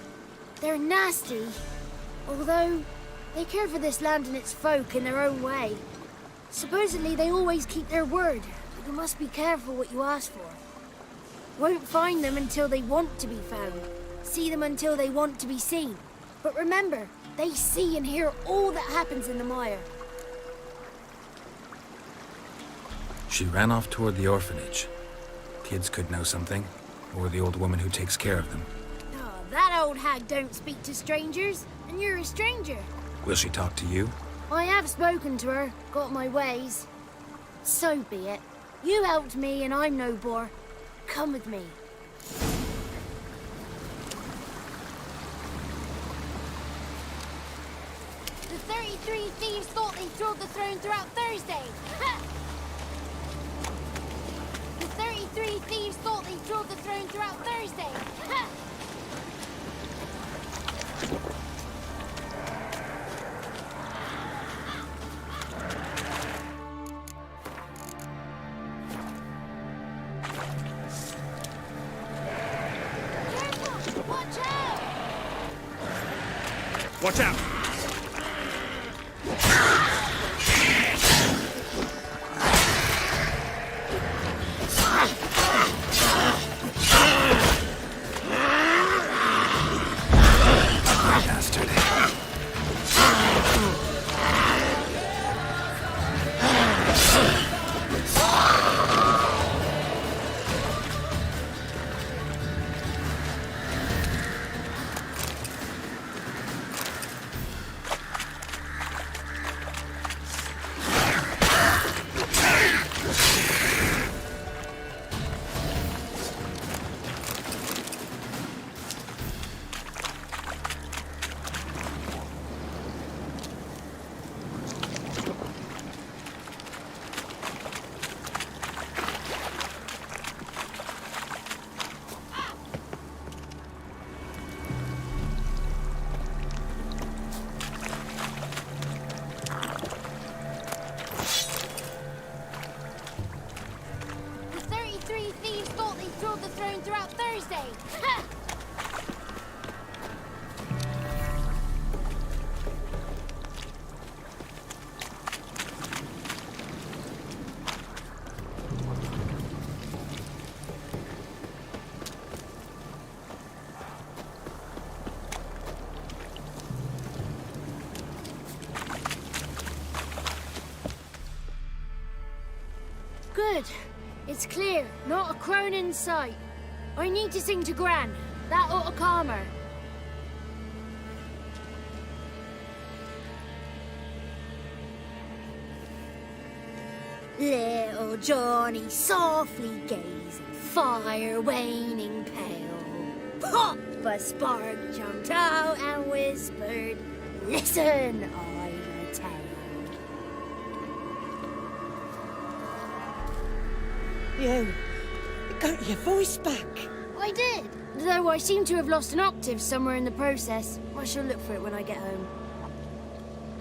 They're nasty, although they care for this land and its folk in their own way. Supposedly they always keep their word, but you must be careful what you ask for. Won't find them until they want to be found. See them until they want to be seen. But remember, they see and hear all that happens in the mire. She ran off toward the orphanage. Kids could know something, or the old woman who takes care of them. Oh, that old hag don't speak to strangers, and you're a stranger. Will she talk to you? I have spoken to her, got my ways. So be it. You helped me and I'm no bore. Come with me. The 33 thieves thought they thrilled the throne throughout Thursday. The 33 thieves thought they thrilled the throne throughout Thursday. Watch out! Bastard. Good. It's clear. Not a crone in sight. I need to sing to Gran. That ought to calm her. Little Johnny softly gazing, fire waning pale. Pop! A spark jumped out and whispered, "Listen, I've a tale." You got your voice back. I did, though I seem to have lost an octave somewhere in the process. I shall look for it when I get home.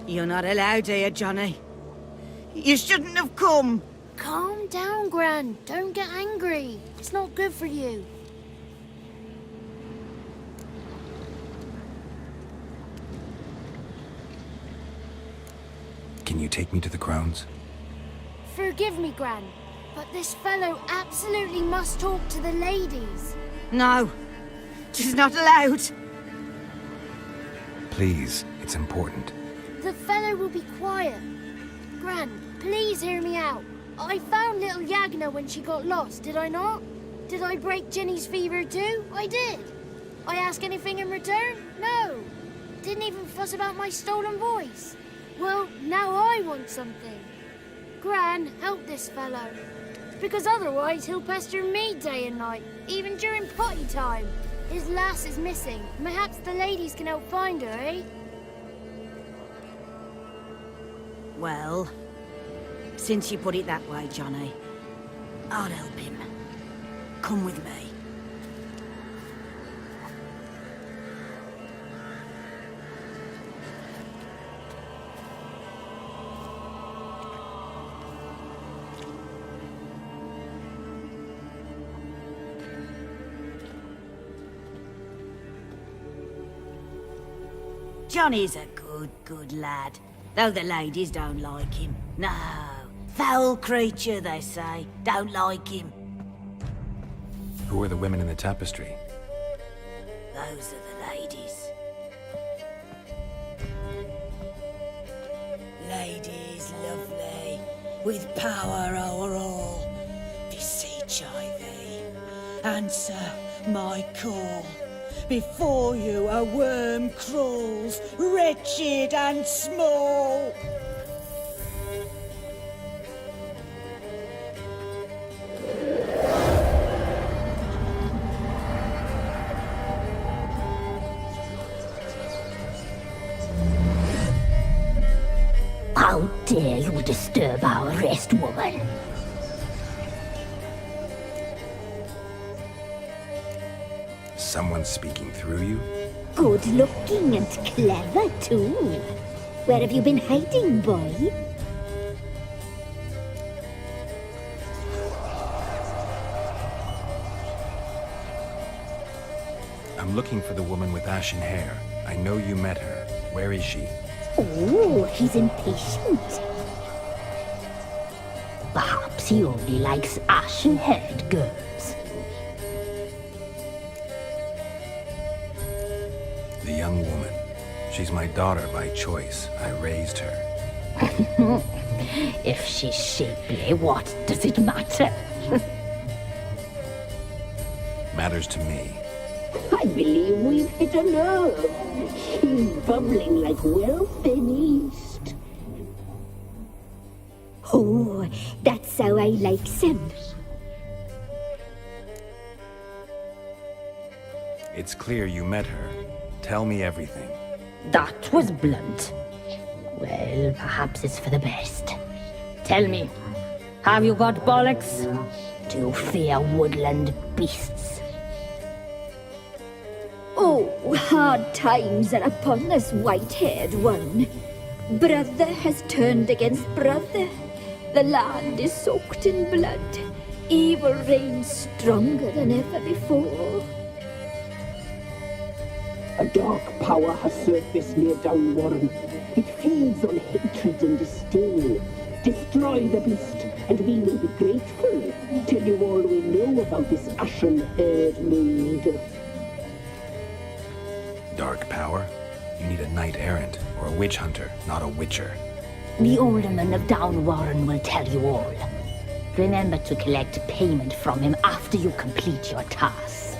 You're not allowed here, Johnny. You shouldn't have come. Calm down, Gran. Don't get angry. It's not good for you. Can you take me to the grounds? Forgive me, Gran, but this fellow absolutely must talk to the ladies. No, she's not allowed. Please, it's important. The fellow will be quiet. Gran, please hear me out. I found little Yagna when she got lost, did I not? Did I break Ginny's fever too? I did. I ask anything in return? No. Didn't even fuss about my stolen voice. Well, now I want something. Gran, help this fellow. Because otherwise he'll pester me day and night, even during potty time. His lass is missing. Perhaps the ladies can help find her, eh? Well, since you put it that way, Johnny, I'll help him. Come with me. Johnny's a good lad. Though the ladies don't like him. No. Foul creature, they say. Don't like him. Who are the women in the tapestry? Those are the ladies. Ladies lovely, with power o'er all. Beseech I thee, answer my call. Before you a worm crawls, wretched and small. How dare you disturb our rest, woman? Someone speaking through you? Good looking and clever, too. Where have you been hiding, boy? I'm looking for the woman with ashen hair. I know you met her. Where is she? Oh, he's impatient. Perhaps he only likes ashen-haired girls. The young woman. She's my daughter by choice. I raised her. If she's shapely, what does it matter? Matters to me. I believe we've hit a nerve. She's bubbling like well finished. Oh, that's how I like them. It's clear you met her. Tell me everything. That was blunt. Well, perhaps it's for the best. Tell me, have you got bollocks? Do you fear woodland beasts? Oh, hard times are upon us, white-haired one. Brother has turned against brother. The land is soaked in blood. Evil reigns stronger than ever before. A dark power has surfaced near Downwarren. It feeds on hatred and disdain. Destroy the beast, and we will be grateful. Tell you all we know about this ashen-haired maid. Dark power? You need a knight-errant or a witch hunter, not a witcher. The alderman of Downwarren will tell you all. Remember to collect payment from him after you complete your task.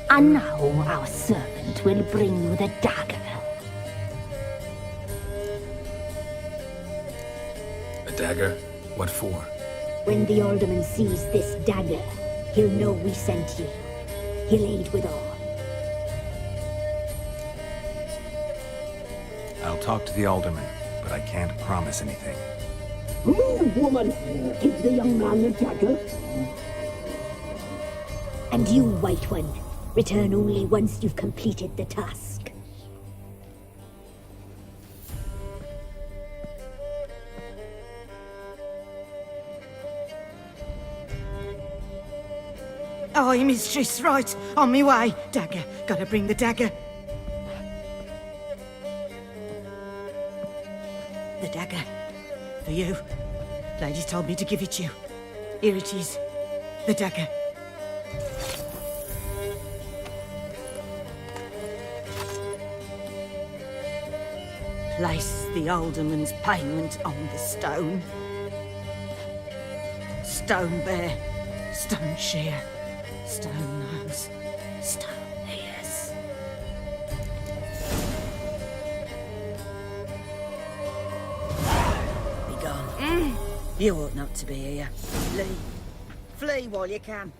And now our servant will bring you the dagger. A dagger? What for? When the alderman sees this dagger, he'll know we sent you. He'll aid with all. I'll talk to the alderman, but I can't promise anything. Move, woman! Give the young man the dagger. And you, White One, return only once you've completed the task. Aye, mistress, right. On me way. Dagger. Gotta bring the dagger. The dagger. For you. Lady told me to give it you. Here it is. The dagger. Place the alderman's payment on the stone. Stone bear. Stone shear. Stone nose. Stone ears. Be gone. You ought not to be here. Flee. Flee while you can.